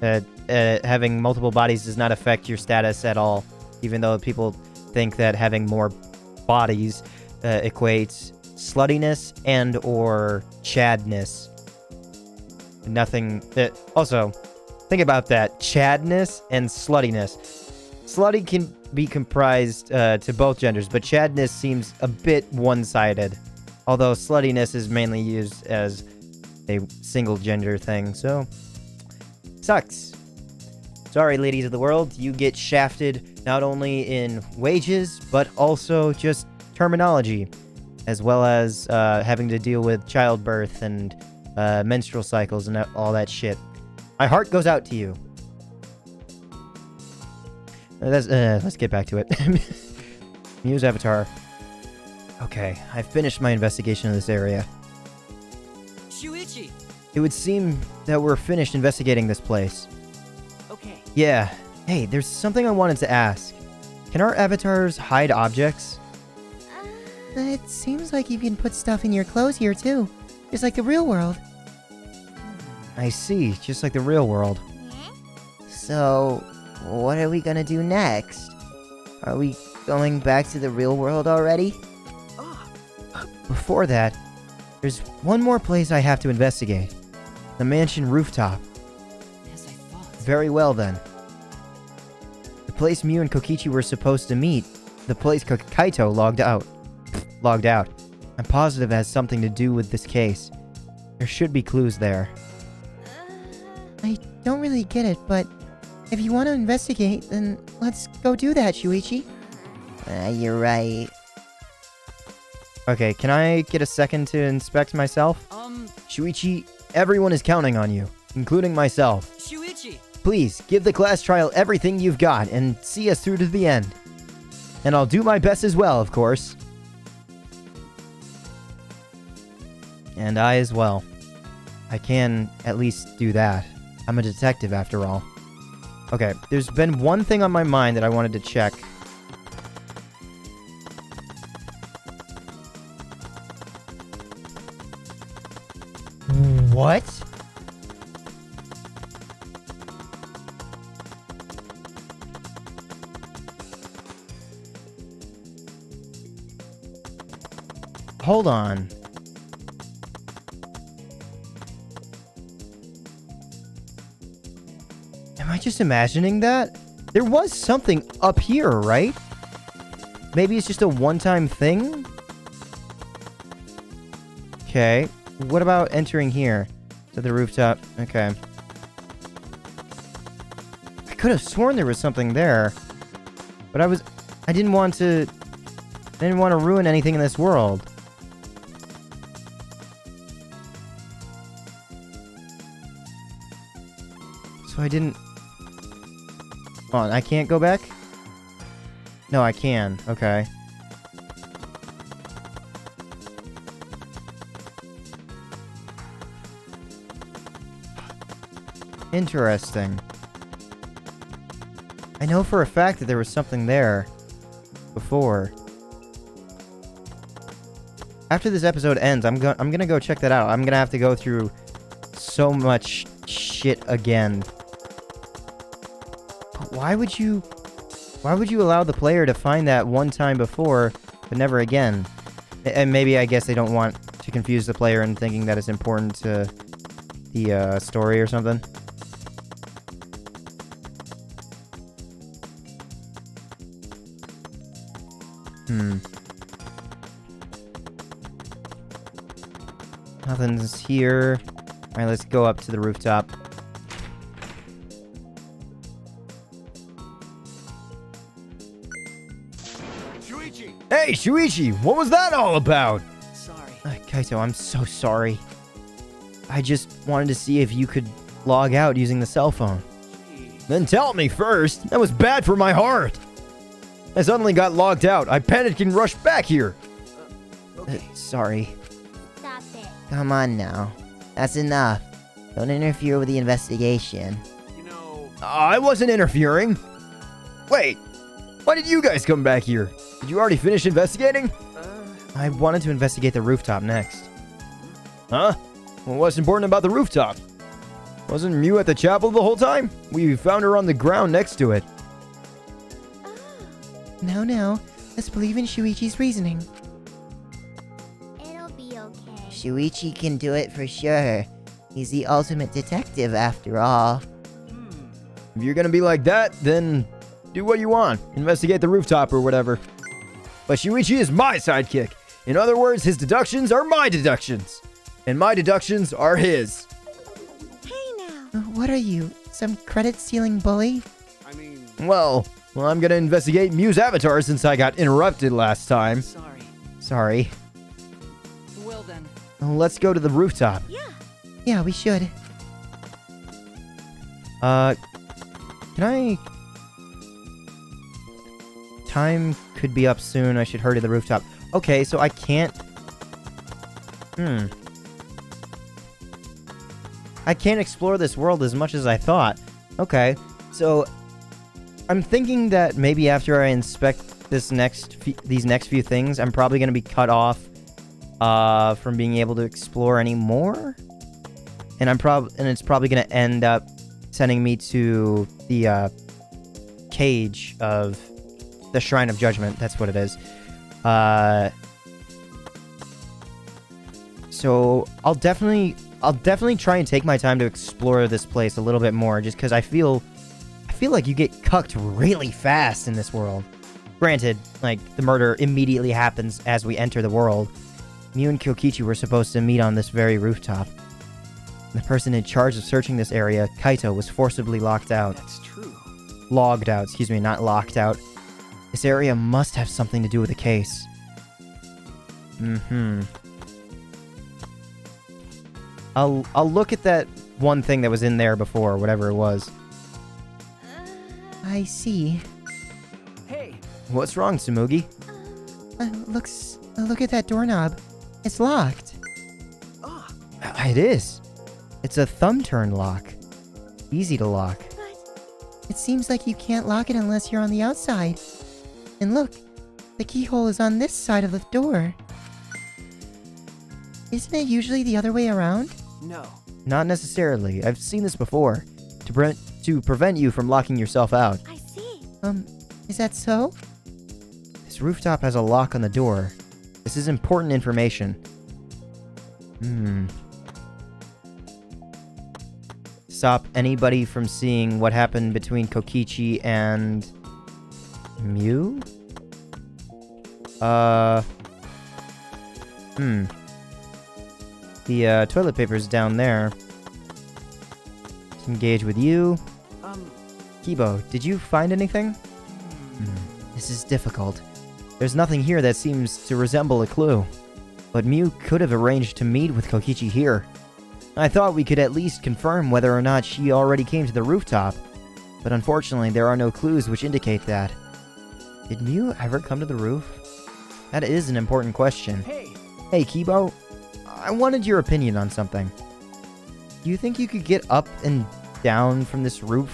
Having multiple bodies does not affect your status at all, even though people think that having more bodies equates sluttiness and or chadness. Nothing. Also, think about that. Chadness and sluttiness. Slutty can be comprised to both genders, but chadness seems a bit one-sided. Although sluttiness is mainly used as a single gender thing, so sucks. Sorry, ladies of the world, you get shafted not only in wages, but also just terminology, as well as having to deal with childbirth and menstrual cycles and all that shit. My heart goes out to you. Let's get back to it. Miu's avatar. Okay, I finished my investigation of this area. Shuichi! It would seem that we're finished investigating this place. Okay. Yeah. Hey, there's something I wanted to ask. Can our avatars hide objects? It seems like you can put stuff in your clothes here too, just like the real world. I see, just like the real world. So, what are we gonna do next? Are we going back to the real world already? Before that, there's one more place I have to investigate. The mansion rooftop. As I thought. Very well then. The place Miu and Kokichi were supposed to meet. The place Kaito logged out. I'm positive it has something to do with this case. There should be clues there. I don't really get it, but if you want to investigate, then let's go do that, Shuichi. You're right. Okay, can I get a second to inspect myself? Shuichi, everyone is counting on you, including myself. Shuichi! Please, give the class trial everything you've got and see us through to the end. And I'll do my best as well, of course. And I as well. I can at least do that. I'm a detective after all. Okay, there's been one thing on my mind that I wanted to check. What? Hold on. I just imagining that? There was something up here, right? Maybe it's just a one-time thing? Okay. What about entering here? To the rooftop. Okay. I could have sworn there was something there. But I didn't want to ruin anything in this world. So I didn't... Hold on, I can't go back? No, I can. Okay. Interesting. I know for a fact that there was something there before. After this episode ends, I'm gonna go check that out. I'm gonna have to go through so much shit again. But why would you allow the player to find that one time before, but never again? And maybe I guess they don't want to confuse the player in thinking that it's important to the story or something. Nothing's here. Alright, let's go up to the rooftop. Shuichi! Hey, Shuichi! What was that all about? Sorry. Kaito, I'm so sorry. I just wanted to see if you could log out using the cell phone. Jeez. Then tell me first. That was bad for my heart. I suddenly got logged out. I panicked and rushed back here. Okay. Sorry. Stop it. Come on now. That's enough. Don't interfere with the investigation. You know, I wasn't interfering. Wait. Why did you guys come back here? Did you already finish investigating? I wanted to investigate the rooftop next. Huh? Well, what's important about the rooftop? Wasn't Miu at the chapel the whole time? We found her on the ground next to it. No. Let's believe in Shuichi's reasoning. It'll be okay. Shuichi can do it for sure. He's the ultimate detective after all. If you're gonna be like that, then do what you want. Investigate the rooftop or whatever. But Shuichi is my sidekick. In other words, his deductions are my deductions. And my deductions are his. Hey now. What are you? Some credit-stealing bully? I mean, Well, I'm gonna investigate Miu's avatar since I got interrupted last time. Sorry. Sorry. Well then. Let's go to the rooftop. Yeah, we should. Can I... Time could be up soon. I should hurry to the rooftop. Okay, so I can't... I can't explore this world as much as I thought. Okay, so... I'm thinking that maybe after I inspect these next few things, I'm probably going to be cut off from being able to explore any more. And it's probably going to end up sending me to the cage of the Shrine of Judgment. That's what it is. So I'll definitely try and take my time to explore this place a little bit more, just because I feel like you get cucked really fast in this world. Granted, like, the murder immediately happens as we enter the world. Miu and Kyokichi were supposed to meet on this very rooftop. The person in charge of searching this area, Kaito, was forcibly locked out. That's true. Logged out, excuse me, not locked out. This area must have something to do with the case. I'll look at that one thing that was in there before, whatever it was. I see. Hey. What's wrong, Tsumugi? Look at that doorknob. It's locked. Ah. It is. It's a thumb turn lock. Easy to lock. It seems like you can't lock it unless you're on the outside. And look, the keyhole is on this side of the door. Isn't it usually the other way around? No. Not necessarily. I've seen this before. To prevent you from locking yourself out. I see. Is that so? This rooftop has a lock on the door. This is important information. stop anybody from seeing what happened between Kokichi and Miu? The toilet paper's down there. Let's engage with you. Kibo, did you find anything? This is difficult. There's nothing here that seems to resemble a clue. But Miu could have arranged to meet with Kokichi here. I thought we could at least confirm whether or not she already came to the rooftop. But unfortunately, there are no clues which indicate that. Did Miu ever come to the roof? That is an important question. Hey, Kibo. I wanted your opinion on something. Do you think you could get up and down from this roof,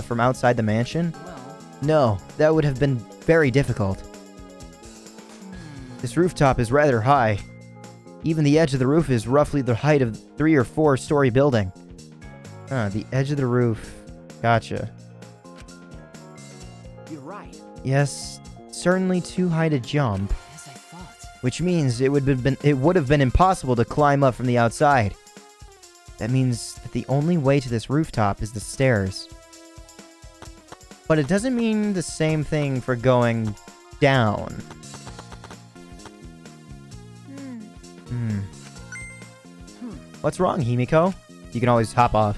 from outside the mansion? Well, No, that would have been very difficult. This rooftop is rather high. Even the edge of the roof is roughly the height of 3 or 4-story building. The edge of the roof. Gotcha. you're right. Yes, certainly too high to jump, As I thought. which means it would have been impossible to climb up from the outside. That means that the only way to this rooftop is the stairs. But it doesn't mean the same thing for going down. What's wrong, Himiko? You can always hop off.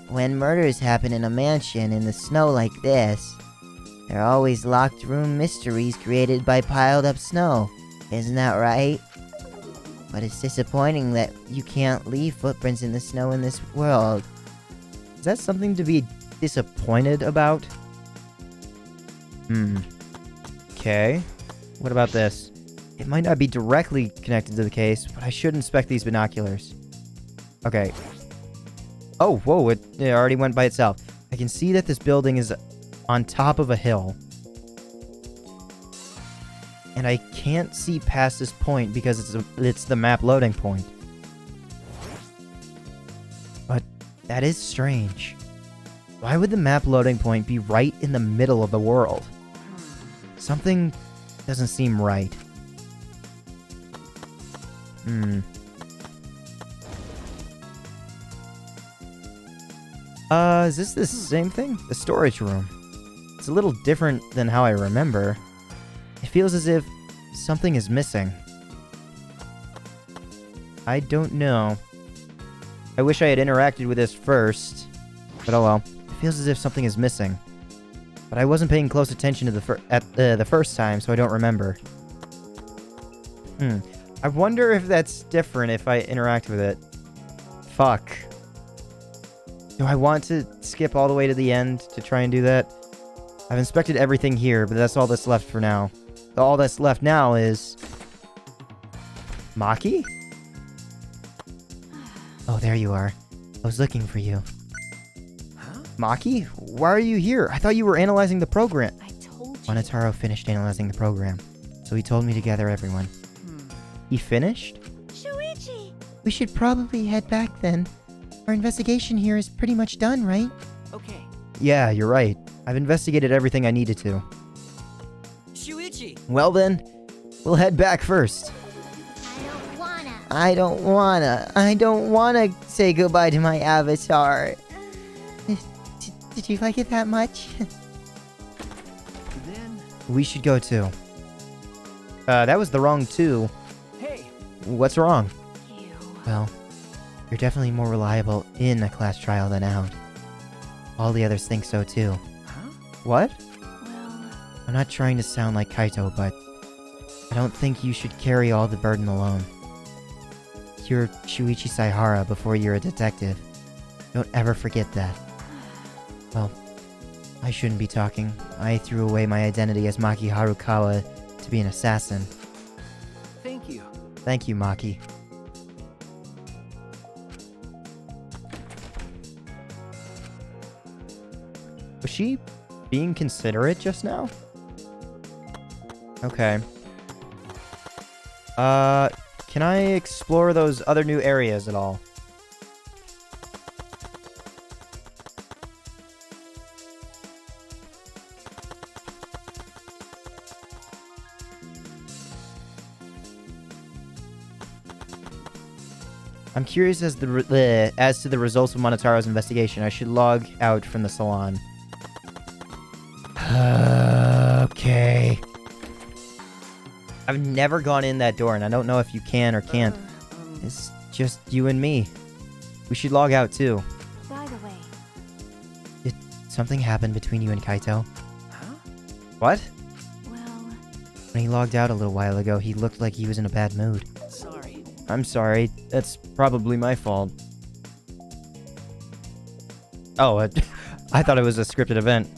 When murders happen in a mansion in the snow like this, there are always locked room mysteries created by piled up snow. Isn't that right? But it's disappointing that you can't leave footprints in the snow in this world. Is that something to be disappointed about? Okay. What about this? It might not be directly connected to the case, but I should inspect these binoculars. Okay. Oh, whoa, it already went by itself. I can see that this building is on top of a hill. And I can't see past this point because it's the map loading point. But that is strange. Why would the map loading point be right in the middle of the world? Something doesn't seem right. Is this the same thing? The storage room. It's a little different than how I remember. It feels as if something is missing. I don't know. I wish I had interacted with this first. But oh well. It feels as if something is missing. But I wasn't paying close attention to the first time, so I don't remember. I wonder if that's different if I interact with it. Fuck. Do I want to skip all the way to the end to try and do that? I've inspected everything here, but that's all that's left for now. All that's left now is... Maki? Oh, there you are. I was looking for you. Huh? Maki? Why are you here? I thought you were analyzing the program. I told you. Monotaro finished analyzing the program, so he told me to gather everyone. He finished? Shuichi! We should probably head back then. Our investigation here is pretty much done, right? Okay. Yeah, you're right. I've investigated everything I needed to. Shuichi! Well then, we'll head back first. I don't wanna. I don't wanna say goodbye to my avatar. Did you like it that much? Then We should go too. That was the wrong two. Hey! What's wrong? You. Well, you're definitely more reliable in a class trial than out. All the others think so too. Huh? What? Well, I'm not trying to sound like Kaito, but I don't think you should carry all the burden alone. You're Shuichi Saihara before you're a detective. Don't ever forget that. Well, I shouldn't be talking. I threw away my identity as Maki Harukawa to be an assassin. thank you. Thank you, Maki. Was she being considerate just now? Okay. Can I explore those other new areas at all? I'm curious as to the results of Monotaro's investigation. I should log out from the salon. Okay. I've never gone in that door, and I don't know if you can or can't. It's just you and me. We should log out, too. By the way, Did something happen between you and Kaito? Huh? What? well, When he logged out a little while ago, he looked like he was in a bad mood. Sorry. I'm sorry. That's probably my fault. Oh, I thought it was a scripted event.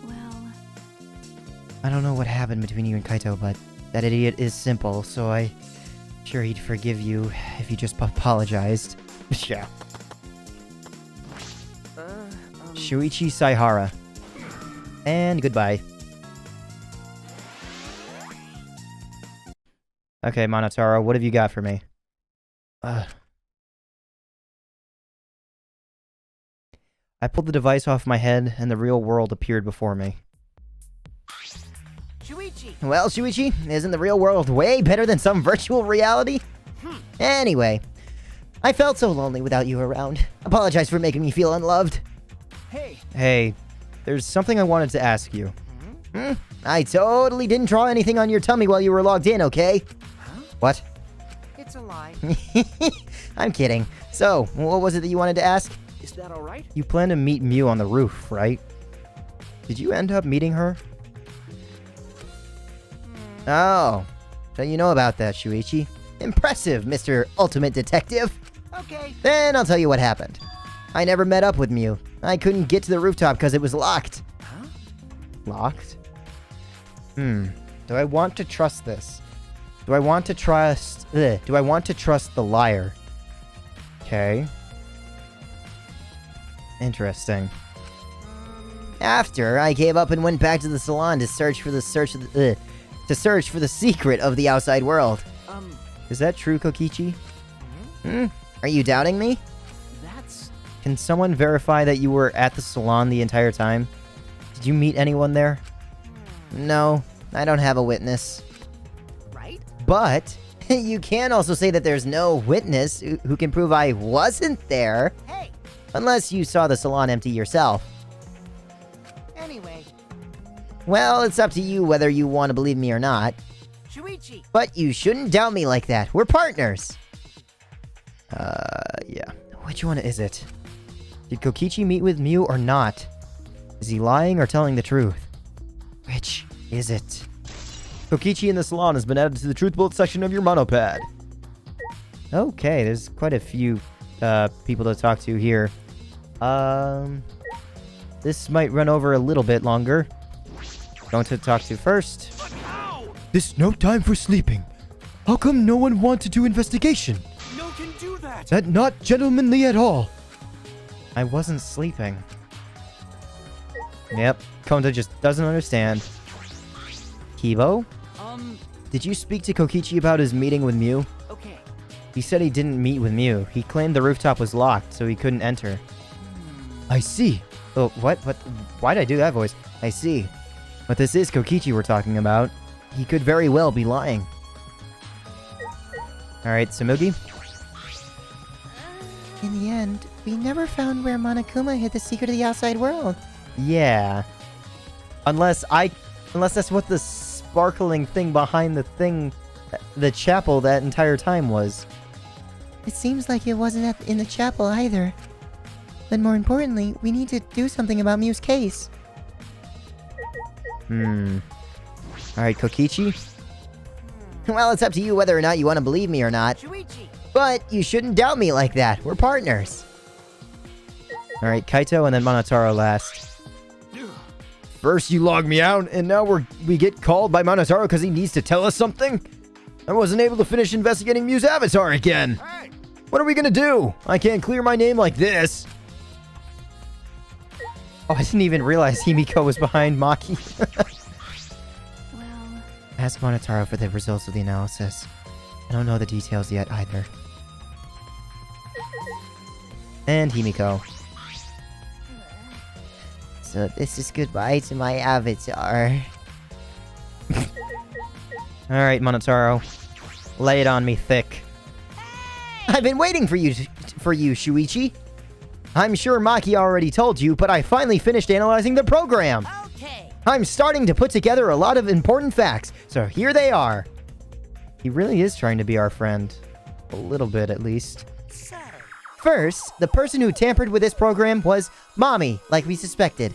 well, I don't know what happened between you and Kaito, but that idiot is simple, so I'm sure he'd forgive you if you just apologized. Yeah. Shuichi Saihara. And goodbye. Okay, Monotaro, what have you got for me? I pulled the device off my head, and the real world appeared before me. Shuichi! Well, Shuichi, isn't the real world way better than some virtual reality? Anyway, I felt so lonely without you around. Apologize for making me feel unloved. Hey! Hey, there's something I wanted to ask you. I totally didn't draw anything on your tummy while you were logged in, okay? Huh? What? It's a lie. I'm kidding. So, what was it that you wanted to ask? Is that alright? You plan to meet Miu on the roof, right? Did you end up meeting her? Oh, so you know about that, Shuichi. Impressive, Mr. Ultimate Detective. Okay. Then I'll tell you what happened. I never met up with Miu. I couldn't get to the rooftop because it was locked. Huh? Locked? Do I want to trust this? Do I want to trust... do I want to trust the liar? Okay. Interesting. After, I gave up and went back to the salon to search for the secret of the outside world. Is that true, Kokichi? Are you doubting me? That's... Can someone verify that you were at the salon the entire time? Did you meet anyone there? No, I don't have a witness. right? But you can also say that there's no witness who can prove I wasn't there, Hey! unless you saw the salon empty yourself. Anyway, Well, it's up to you whether you want to believe me or not, Shuichi! but you shouldn't doubt me like that. We're partners. Yeah. Which one is it? Did Kokichi meet with Miu or not? Is he lying or telling the truth? Which is it? Kokichi in the salon has been added to the truth bullet section of your monopad. Okay, there's quite a few people to talk to here. This might run over a little bit longer. Going to talk to first. This no time for sleeping. How come no one wants to do investigation? No can do that! That not gentlemanly at all. I wasn't sleeping. Yep, Konta just doesn't understand. Kibo? Did you speak to Kokichi about his meeting with Miu? Okay. He said he didn't meet with Miu. He claimed the rooftop was locked, so he couldn't enter. I see. Oh, what? Why'd I do that voice? I see. But this is Kokichi we're talking about. He could very well be lying. Alright, Samugi? In the end, we never found where Monokuma hid the secret of the outside world. Yeah. Unless that's what the sparkling thing behind the chapel that entire time was. It seems like it wasn't in the chapel either. But more importantly, we need to do something about Miu's case. Alright, Kokichi? Well, it's up to you whether or not you want to believe me or not. Shuichi! But you shouldn't doubt me like that. We're partners. Alright, Kaito and then Monotaro last. First you log me out, and now we get called by Monotaro because he needs to tell us something? I wasn't able to finish investigating Miu's avatar again. Hey! What are we gonna do? I can't clear my name like this. Oh, I didn't even realize Himiko was behind Maki. well, Ask Monotaro for the results of the analysis. I don't know the details yet either. And Himiko. So this is goodbye to my avatar. Alright, Monotaro. Lay it on me thick. I've been waiting for you, Shuichi. I'm sure Maki already told you, but I finally finished analyzing the program. Okay. I'm starting to put together a lot of important facts, so here they are. He really is trying to be our friend. A little bit, at least. So, First, the person who tampered with this program was Mommy, like we suspected.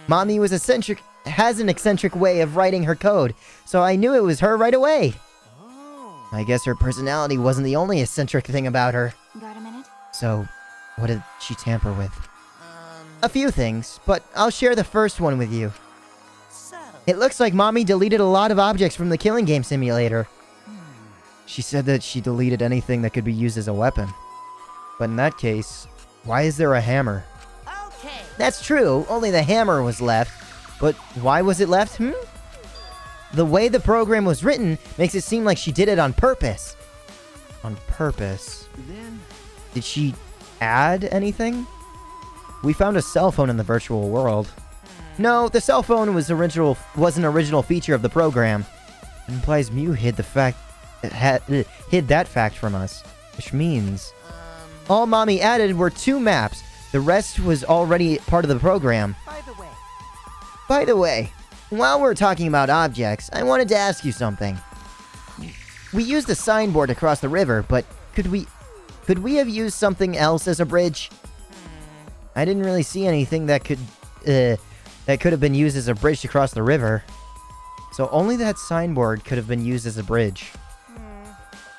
Mommy has an eccentric way of writing her code, so I knew it was her right away. oh. I guess her personality wasn't the only eccentric thing about her. Got a minute? So, what did she tamper with? A few things, but I'll share the first one with you. So, It looks like Mommy deleted a lot of objects from the killing game simulator. She said that she deleted anything that could be used as a weapon. But in that case, why is there a hammer? okay. That's true, only the hammer was left. But why was it left, The way the program was written makes it seem like she did it on purpose. On purpose? Then, Did she add anything? We found a cell phone in the virtual world. No, the cell phone was an original feature of the program. It implies Miu hid that fact from us, which means all Mommy added were 2 maps. The rest was already part of the program. By the way, By the way, while we're talking about objects, I wanted to ask you something. We used a signboard across the river, but could we have used something else as a bridge? I didn't really see anything that could have been used as a bridge to cross the river. So only that signboard could have been used as a bridge.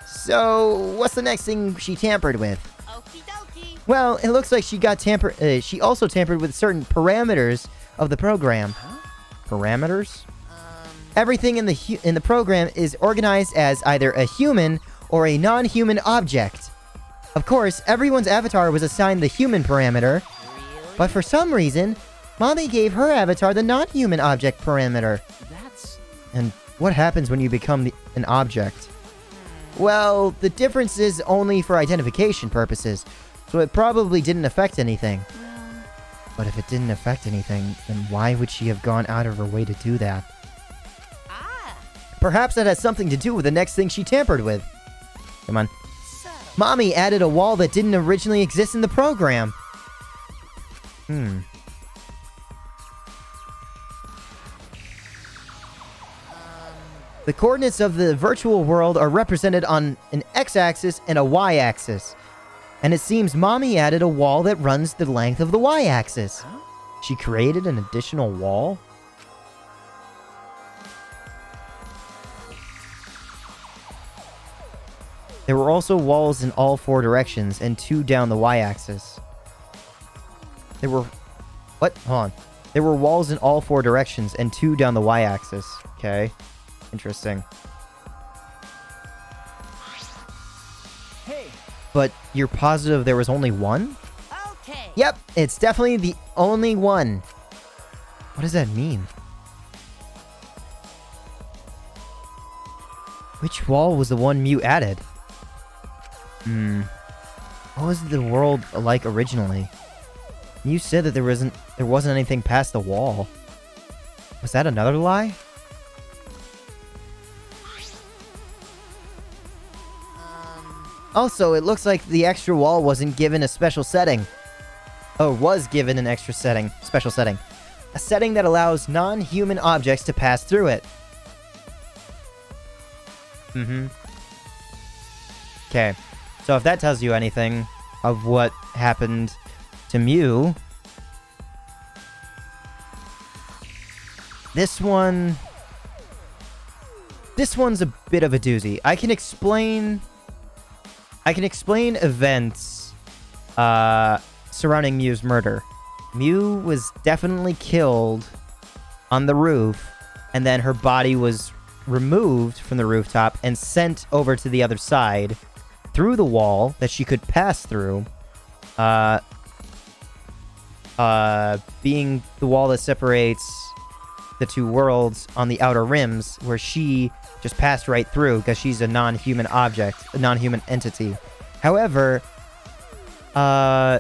So what's the next thing she tampered with? okie dokie. Well, it looks like she also tampered with certain parameters of the program. Parameters? Everything in the program is organized as either a human or a non-human object. Of course, everyone's avatar was assigned the human parameter, but for some reason, Mommy gave her avatar the non-human object parameter. That's And what happens when you become an object? Well, the difference is only for identification purposes, so it probably didn't affect anything. But if it didn't affect anything, then why would she have gone out of her way to do that? Perhaps that has something to do with the next thing she tampered with. Come on. so. Mommy added a wall that didn't originally exist in the program. The coordinates of the virtual world are represented on an x-axis and a y-axis. And it seems Mommy added a wall that runs the length of the y-axis. She created an additional wall? There were also walls in all 4 directions and 2 down the y-axis. There were... What? Hold on. There were walls in all 4 directions and 2 down the y-axis. Okay. Interesting. Hey, But you're positive there was only one? okay. Yep, it's definitely the only one. What does that mean? Which wall was the one Miu added? What was the world like originally? You said that there wasn't anything past the wall. Was that another lie? Also, it looks like the extra wall wasn't given a special setting. Oh, was given an extra setting, special setting. A setting that allows non-human objects to pass through it. Okay, so if that tells you anything of what happened to Miu, this one's a bit of a doozy. I can explain events surrounding Miu's murder. Miu was definitely killed on the roof, and then her body was removed from the rooftop and sent over to the other side through the wall that she could pass through, being the wall that separates the 2 worlds on the outer rims, where she just passed right through because she's a non-human object, a non-human entity. However, I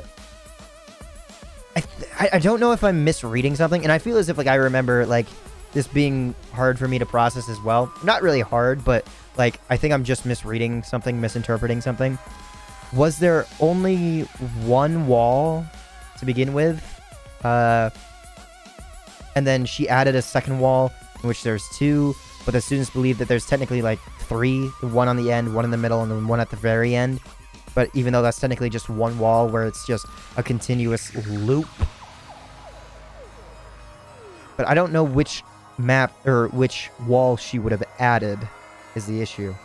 don't know if I'm misreading something, and I feel as if, like, I remember, like, this being hard for me to process as well. Not really hard, but, like, I think I'm just misreading something, misinterpreting something. was there only one wall to begin with? And then she added a second wall in which there's two, but the students believe that there's technically like three, one on the end, one in the middle, and then one at the very end. But even though that's technically just one wall where it's just a continuous loop. But I don't know which map or which wall she would have added is the issue.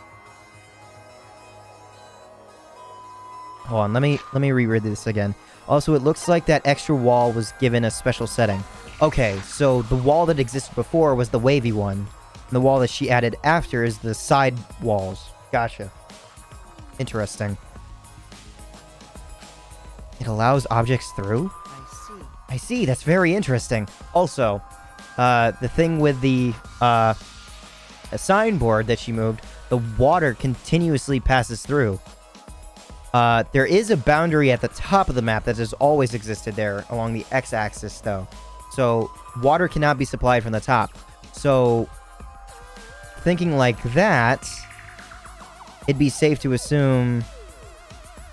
Hold on, let me reread this again. Also, it looks like that extra wall was given a special setting. Okay, so the wall that existed before was the wavy one. And the wall that she added after is the side walls. Gotcha. Interesting. It allows objects through? I see, that's very interesting. Also, the thing with the a signboard that she moved, the water continuously passes through. There is a boundary at the top of the map that has always existed there along the x-axis, though. So, water cannot be supplied from the top. So, thinking like that, it'd be safe to assume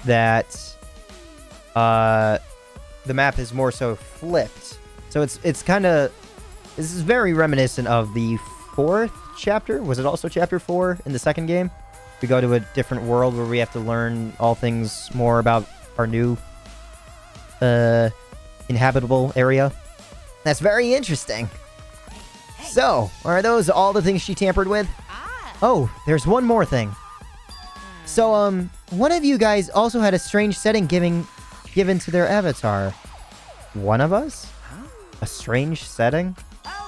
that the map is more so flipped. So it's kind of... This is very reminiscent of the 4th chapter. Was it also chapter 4 in the second game? We go to a different world where we have to learn all things more about our new inhabitable area. That's very interesting. So, are those all the things she tampered with? Oh, there's one more thing. So, one of you guys also had a strange setting given to their avatar. One of us? A strange setting?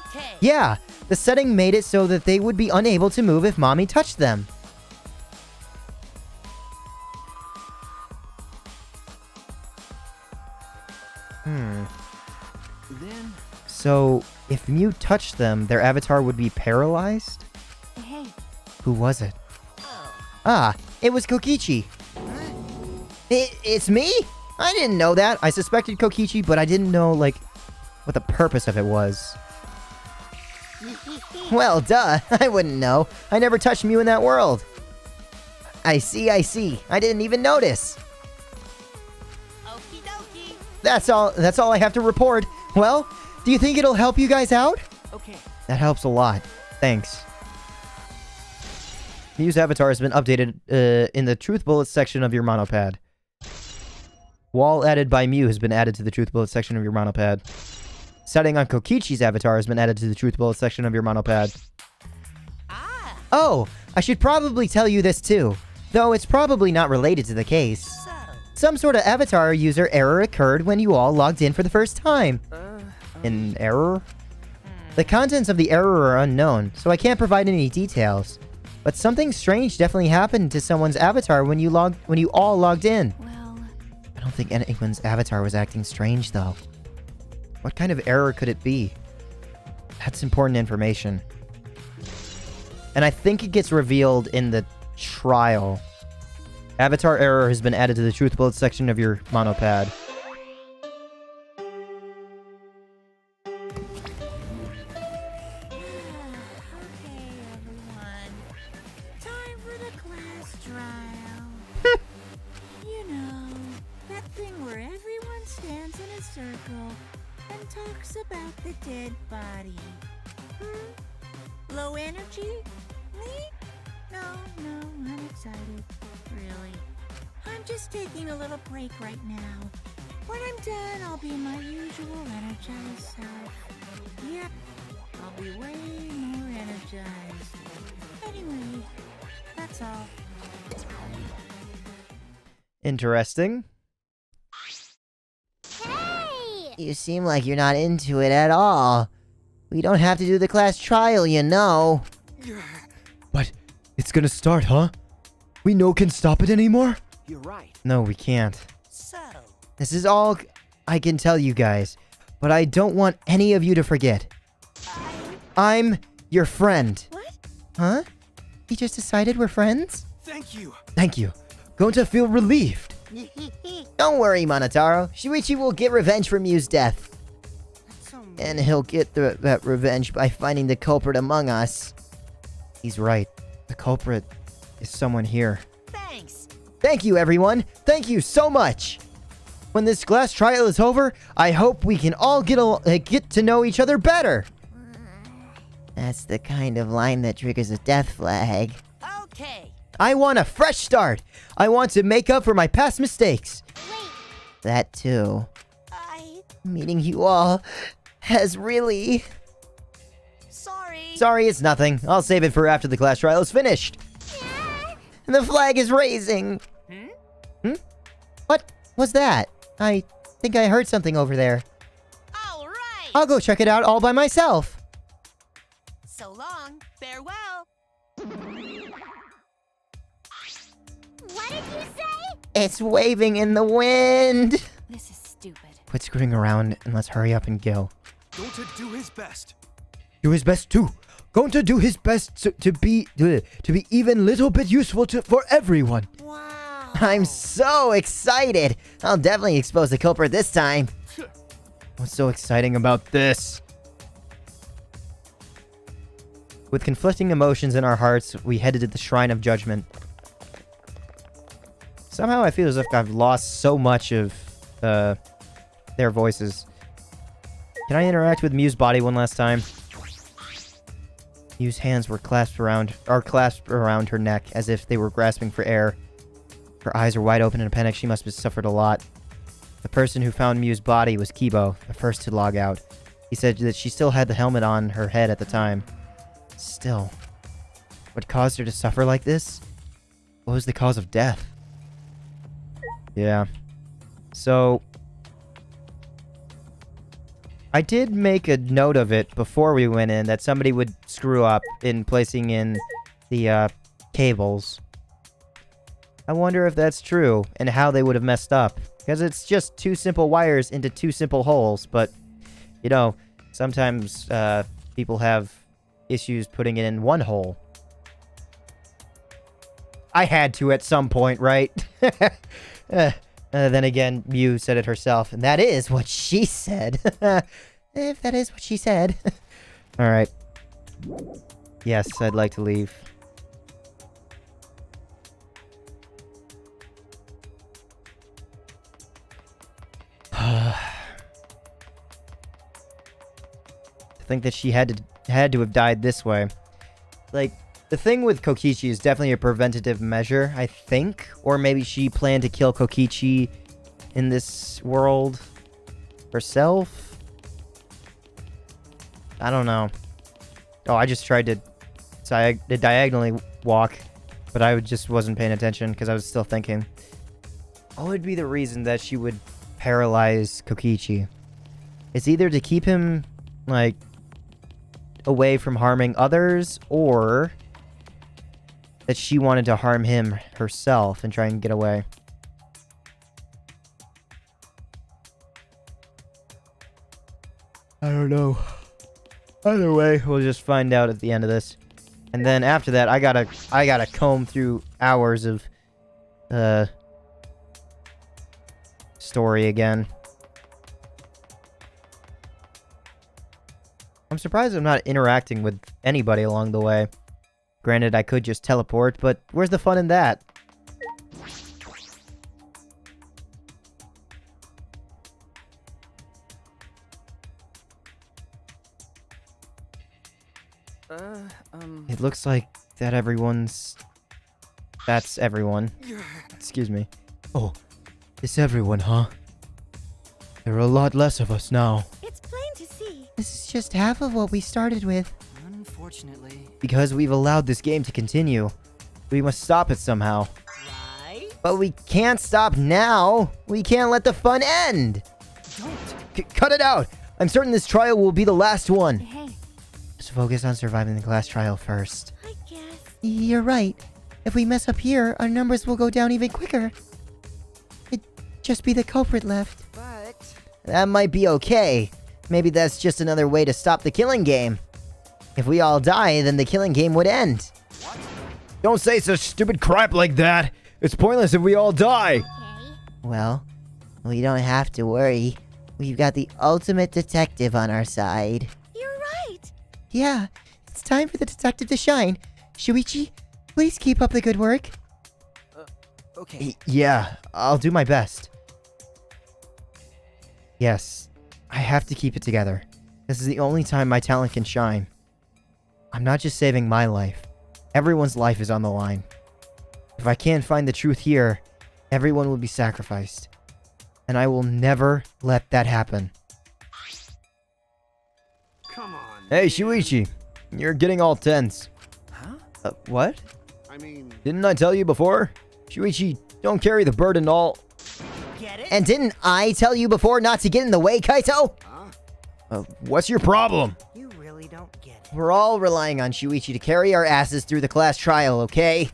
Okay. Yeah, the setting made it so that they would be unable to move if mommy touched them. Then So, if Miu touched them, their avatar would be paralyzed? Hey. Who was it? Oh. Ah, it was Kokichi. It's me? I didn't know that. I suspected Kokichi, but I didn't know, like, what the purpose of it was. Well, duh. I wouldn't know. I never touched Miu in that world. I see. I didn't even notice. Okie dokie. That's all I have to report. Well, do you think it'll help you guys out? Okay. That helps a lot. Thanks. Miu's avatar has been updated in the Truth Bullets section of your monopad. Wall added by Miu has been added to the Truth Bullets section of your monopad. Setting on Kokichi's avatar has been added to the Truth Bullets section of your monopad. Ah. Oh, I should probably tell you this too, though it's probably not related to the case. So. Some sort of avatar user error occurred when you all logged in for the first time. An error? The contents of the error are unknown, so I can't provide any details. But something strange definitely happened to someone's avatar when you all logged in. Well, I don't think anyone's avatar was acting strange, though. What kind of error could it be? That's important information. And I think it gets revealed in the trial. Avatar error has been added to the Truth Bullets section of your monopad. Okay, everyone. Time for the class trial. You know, that thing where everyone stands in a circle and talks about the dead body. Low energy? Me? No, I'm excited. Really. I'm just taking a little break right now. When I'm done, I'll be my usual energized self. Yep, I'll be way more energized. Anyway, that's all. Interesting. Hey! You seem like you're not into it at all. We don't have to do the class trial, you know. But it's gonna start, huh? We can stop it anymore? You're right. No, we can't. So. This is all I can tell you guys, but I don't want any of you to forget. I'm your friend. what? Huh? You just decided we're friends? thank you. Thank you. Going to feel relieved. Don't worry, Monotaro. Shuichi will get revenge for Miu's death. And he'll get that revenge by finding the culprit among us. He's right. The culprit is someone here. Thanks. Thank you, everyone. Thank you so much. When this class trial is over, I hope we can all get to know each other better. That's the kind of line that triggers a death flag. Okay. I want a fresh start. I want to make up for my past mistakes. Wait, That too. I... Meeting you all has really... Sorry. Sorry, it's nothing. I'll save it for after the class trial is finished. The flag is raising! What was that? I think I heard something over there. All right. I'll go check it out all by myself. So long. Farewell. What did you say? It's waving in the wind! This is stupid. Quit screwing around and let's hurry up and go. Going to do his best. Do his best too. Going to do his best to be even little bit useful for everyone. Wow. I'm so excited! I'll definitely expose the culprit this time. What's so exciting about this? With conflicting emotions in our hearts, we headed to the Shrine of Judgment. Somehow I feel as if I've lost so much of their voices. Can I interact with Miu's body one last time? Miu's hands were clasped around her neck as if they were grasping for air. Her eyes are wide open in a panic. She must have suffered a lot. The person who found Miu's body was Kibo, the first to log out. He said that she still had the helmet on her head at the time. Still, what caused her to suffer like this? What was the cause of death? Yeah. So, I did make a note of it before we went in that somebody would screw up in placing in the cables. I wonder if that's true and how they would have messed up. Because it's just two simple wires into two simple holes, but, you know, sometimes people have issues putting it in one hole. I had to at some point, right? Then again, Miu said it herself, and that is what she said. If that is what she said. Alright. Yes, I'd like to leave. To think that she had to have died this way. Like, the thing with Kokichi is definitely a preventative measure, I think. Or maybe she planned to kill Kokichi in this world herself? I don't know. Oh, I just tried to diagonally walk, but I just wasn't paying attention because I was still thinking. What would be the reason that she would paralyze Kokichi? It's either to keep him, like, away from harming others, or that she wanted to harm him herself and try and get away. I don't know. Either way, we'll just find out at the end of this. And then after that, I gotta comb through hours of story again. I'm surprised I'm not interacting with anybody along the way. Granted, I could just teleport, but where's the fun in that? It looks like that that's everyone. Excuse me. Oh, it's everyone, huh? There are a lot less of us now. It's plain to see. This is just half of what we started with. Unfortunately. Because we've allowed this game to continue. We must stop it somehow. Right? But we can't stop now. We can't let the fun end. Don't. Cut it out! I'm certain this trial will be the last one. Hey, Let's focus on surviving the class trial first. I guess. You're right. If we mess up here, our numbers will go down even quicker. It'd just be the culprit left. But That might be okay. Maybe that's just another way to stop the killing game. If we all die, then the killing game would end. Don't say such stupid crap like that. It's pointless if we all die. Okay. Well, we don't have to worry. We've got the ultimate detective on our side. You're right. Yeah, it's time for the detective to shine. Shuichi, please keep up the good work. Okay. Yeah, I'll do my best. Yes, I have to keep it together. This is the only time my talent can shine. I'm not just saving my life. Everyone's life is on the line. If I can't find the truth here, everyone will be sacrificed. And I will never let that happen. Come on. Hey, Shuichi. You're getting all tense. Huh? What? I mean, Didn't I tell you before? Shuichi, don't carry the burden all... Get it? And didn't I tell you before not to get in the way, Kaito? huh? What's your problem? You really don't get it. We're all relying on Shuichi to carry our asses through the class trial, okay?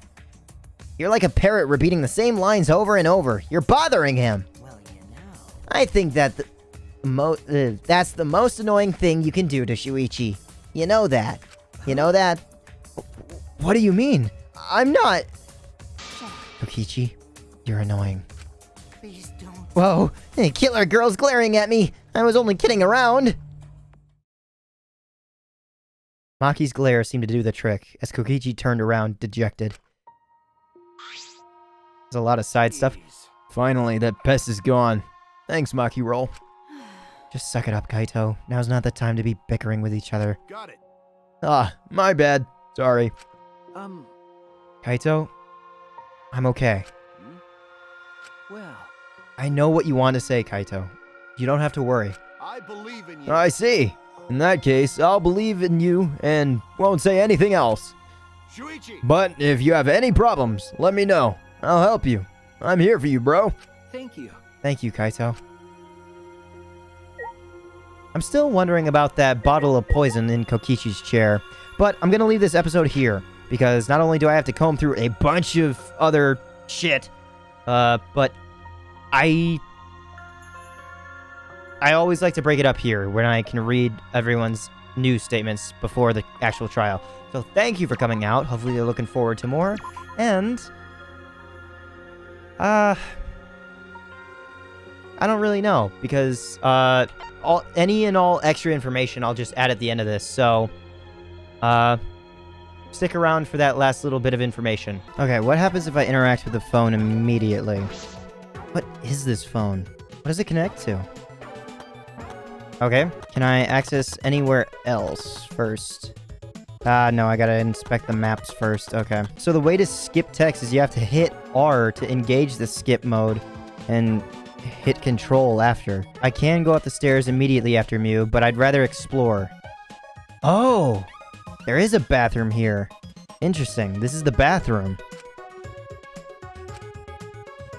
You're like a parrot repeating the same lines over and over. You're bothering him. Well, you know. I think that that's the most annoying thing you can do to Shuichi. You know that. You know that? What do you mean? I'm not... Kokichi, you're annoying. Please don't. Whoa, hey, killer girl's glaring at me. I was only kidding around. Maki's glare seemed to do the trick, as Kokichi turned around, dejected. There's a lot of side stuff. Jeez. Finally, that pest is gone. Thanks, Maki Roll. Just suck it up, Kaito. Now's not the time to be bickering with each other. Got it. Ah, my bad. Sorry. Kaito, I'm okay. Well, I know what you want to say, Kaito. You don't have to worry. I believe in you. I see. In that case, I'll believe in you and won't say anything else. Shuichi. But if you have any problems, let me know. I'll help you. I'm here for you, bro. thank you. Thank you, Kaito. I'm still wondering about that bottle of poison in Kokichi's chair, but I'm gonna leave this episode here, because not only do I have to comb through a bunch of other shit, but I always like to break it up here when I can read everyone's news statements before the actual trial. So thank you for coming out. Hopefully you're looking forward to more. And I don't really know, because any and all extra information I'll just add at the end of this. So stick around for that last little bit of information. Okay, what happens if I interact with the phone immediately? What is this phone? What does it connect to? Okay, can I access anywhere else first? No, I gotta inspect the maps first. Okay. So the way to skip text is you have to hit R to engage the skip mode and hit control after. I can go up the stairs immediately after Miu, but I'd rather explore. Oh! There is a bathroom here. Interesting. This is the bathroom.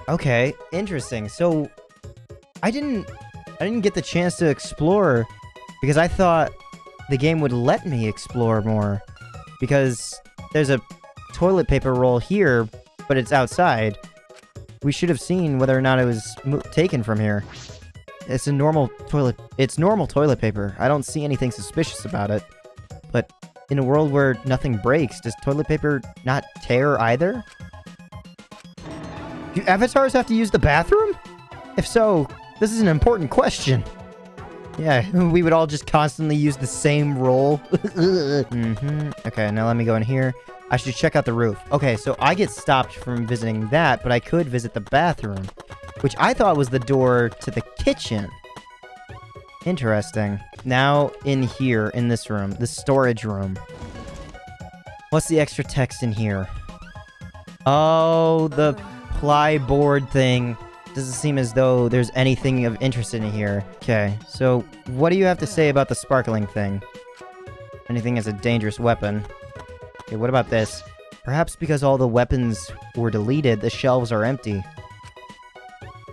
Okay, interesting. So I didn't get the chance to explore because I thought the game would let me explore more, because there's a toilet paper roll here, but it's outside. We should have seen whether or not it was taken from here. It's normal toilet paper. I don't see anything suspicious about it. But in a world where nothing breaks, does toilet paper not tear either? Do avatars have to use the bathroom? If so, this is an important question. Yeah, we would all just constantly use the same roll. Okay, now let me go in here. I should check out the roof. Okay, so I get stopped from visiting that, but I could visit the bathroom, which I thought was the door to the kitchen. Interesting. Now in here, in this room, the storage room. What's the extra text in here? Oh, the plyboard thing. Doesn't seem as though there's anything of interest in here. Okay, so what do you have to say about the sparkling thing? Anything as a dangerous weapon. Okay, what about this? Perhaps because all the weapons were deleted, the shelves are empty.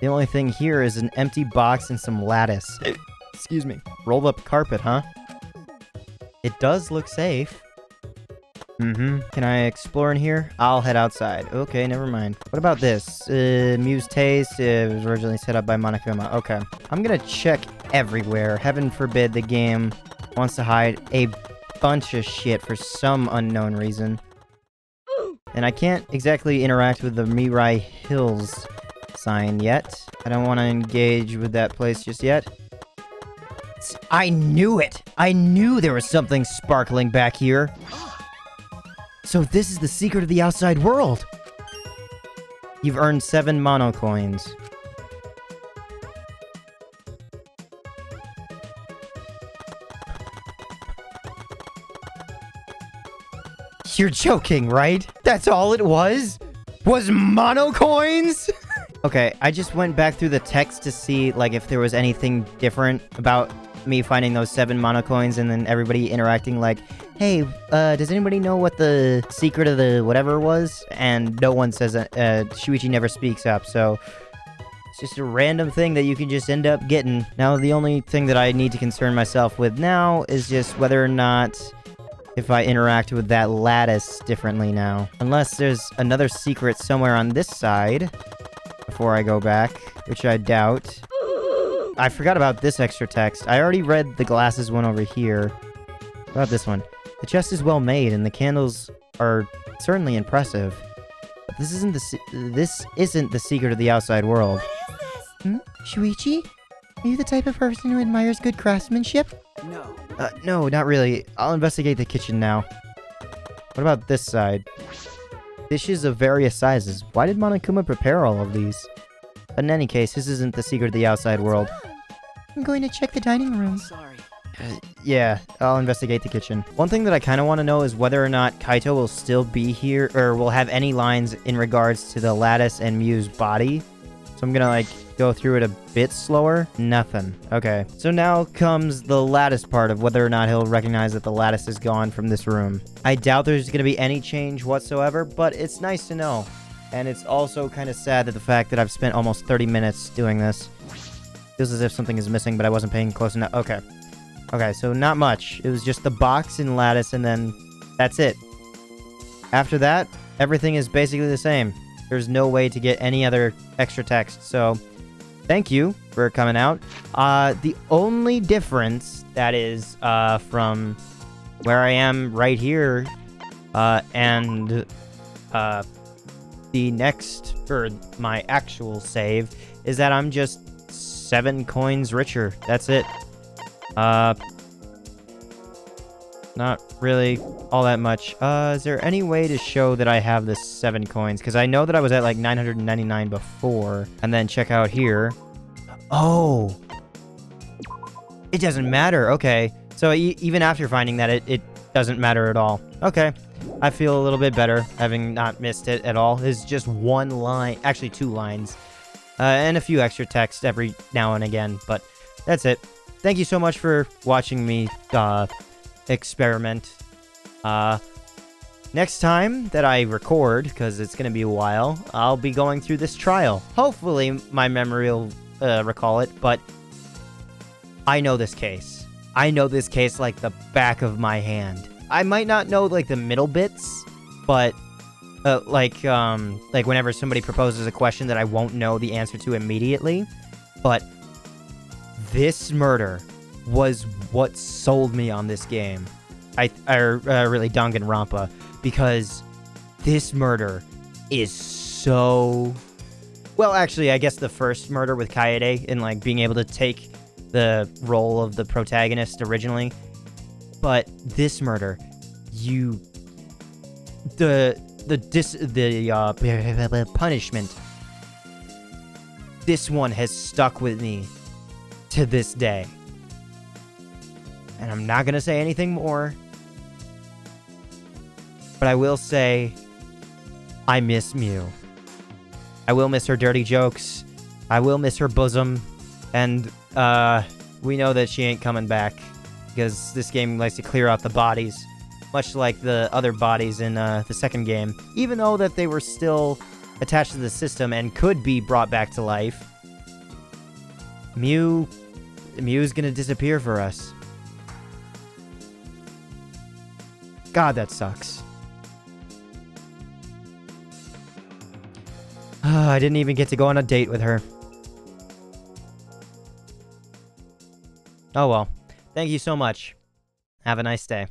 The only thing here is an empty box and some lattice. Excuse me. Rolled up carpet, huh? It does look safe. Can I explore in here? I'll head outside. Okay, never mind. What about this? Miu's taste. It was originally set up by Monokuma. Okay. I'm gonna check everywhere. Heaven forbid the game wants to hide a bunch of shit for some unknown reason. And I can't exactly interact with the Mirai Hills sign yet. I don't want to engage with that place just yet. I knew it! I knew there was something sparkling back here. So this is the secret of the outside world. You've earned 7 mono coins. You're joking, right? That's all it was? Was mono coins? Okay, I just went back through the text to see, like, if there was anything different about me finding those 7 mono coins and then everybody interacting like, hey, does anybody know what the secret of the whatever was? And no one says it. Shuichi never speaks up, so it's just a random thing that you can just end up getting. Now, the only thing that I need to concern myself with now is just whether or not if I interact with that lattice differently now. Unless there's another secret somewhere on this side before I go back, which I doubt. I forgot about this extra text. I already read the glasses one over here. What about this one? The chest is well made, and the candles are certainly impressive. But this isn't the secret of the outside world. What is this? Hmm? Shuichi? Are you the type of person who admires good craftsmanship? No. No, not really. I'll investigate the kitchen now. What about this side? Dishes of various sizes. Why did Monokuma prepare all of these? But in any case, this isn't the secret of the outside world. I'm going to check the dining room. Sorry. Yeah, I'll investigate the kitchen. One thing that I kind of want to know is whether or not Kaito will still be here, or will have any lines in regards to the lattice and Miu's body. So I'm gonna, like, go through it a bit slower. Nothing. Okay. So now comes the lattice part of whether or not he'll recognize that the lattice is gone from this room. I doubt there's gonna be any change whatsoever, but it's nice to know. And it's also kind of sad that the fact that I've spent almost 30 minutes doing this. Feels as if something is missing, but I wasn't paying close enough. Okay. Okay, so not much. It was just the box and lattice, and then that's it. After that, everything is basically the same. There's no way to get any other extra text, so thank you for coming out. The only difference that is from where I am right here and the next, or my actual save, is that I'm just 7 coins richer. That's it. Not really all that much. Is there any way to show that I have the 7 coins? Because I know that I was at like 999 before. And then check out here. Oh! It doesn't matter. Okay. So even after finding that, it doesn't matter at all. Okay. I feel a little bit better having not missed it at all. It's just 1 line. Actually, 2 lines. And a few extra text every now and again. But that's it. Thank you so much for watching me experiment. Next time that I record, because it's going to be a while, I'll be going through this trial. Hopefully my memory will recall it, but I know this case. I know this case like the back of my hand. I might not know like the middle bits, but like whenever somebody proposes a question that I won't know the answer to immediately, but this murder was what sold me on this game. Really Danganronpa, because this murder is so... Well, actually, I guess the first murder with Kaede and, like, being able to take the role of the protagonist originally. But this murder, the punishment, this one has stuck with me to this day. And I'm not gonna say anything more, but I will say I miss Miu. I will miss her dirty jokes. I will miss her bosom. And we know that she ain't coming back, because this game likes to clear out the bodies, much like the other bodies in the second game. Even though that they were still attached to the system and could be brought back to life, Miu's gonna disappear for us. God, that sucks. I didn't even get to go on a date with her. Oh well. Thank you so much. Have a nice day.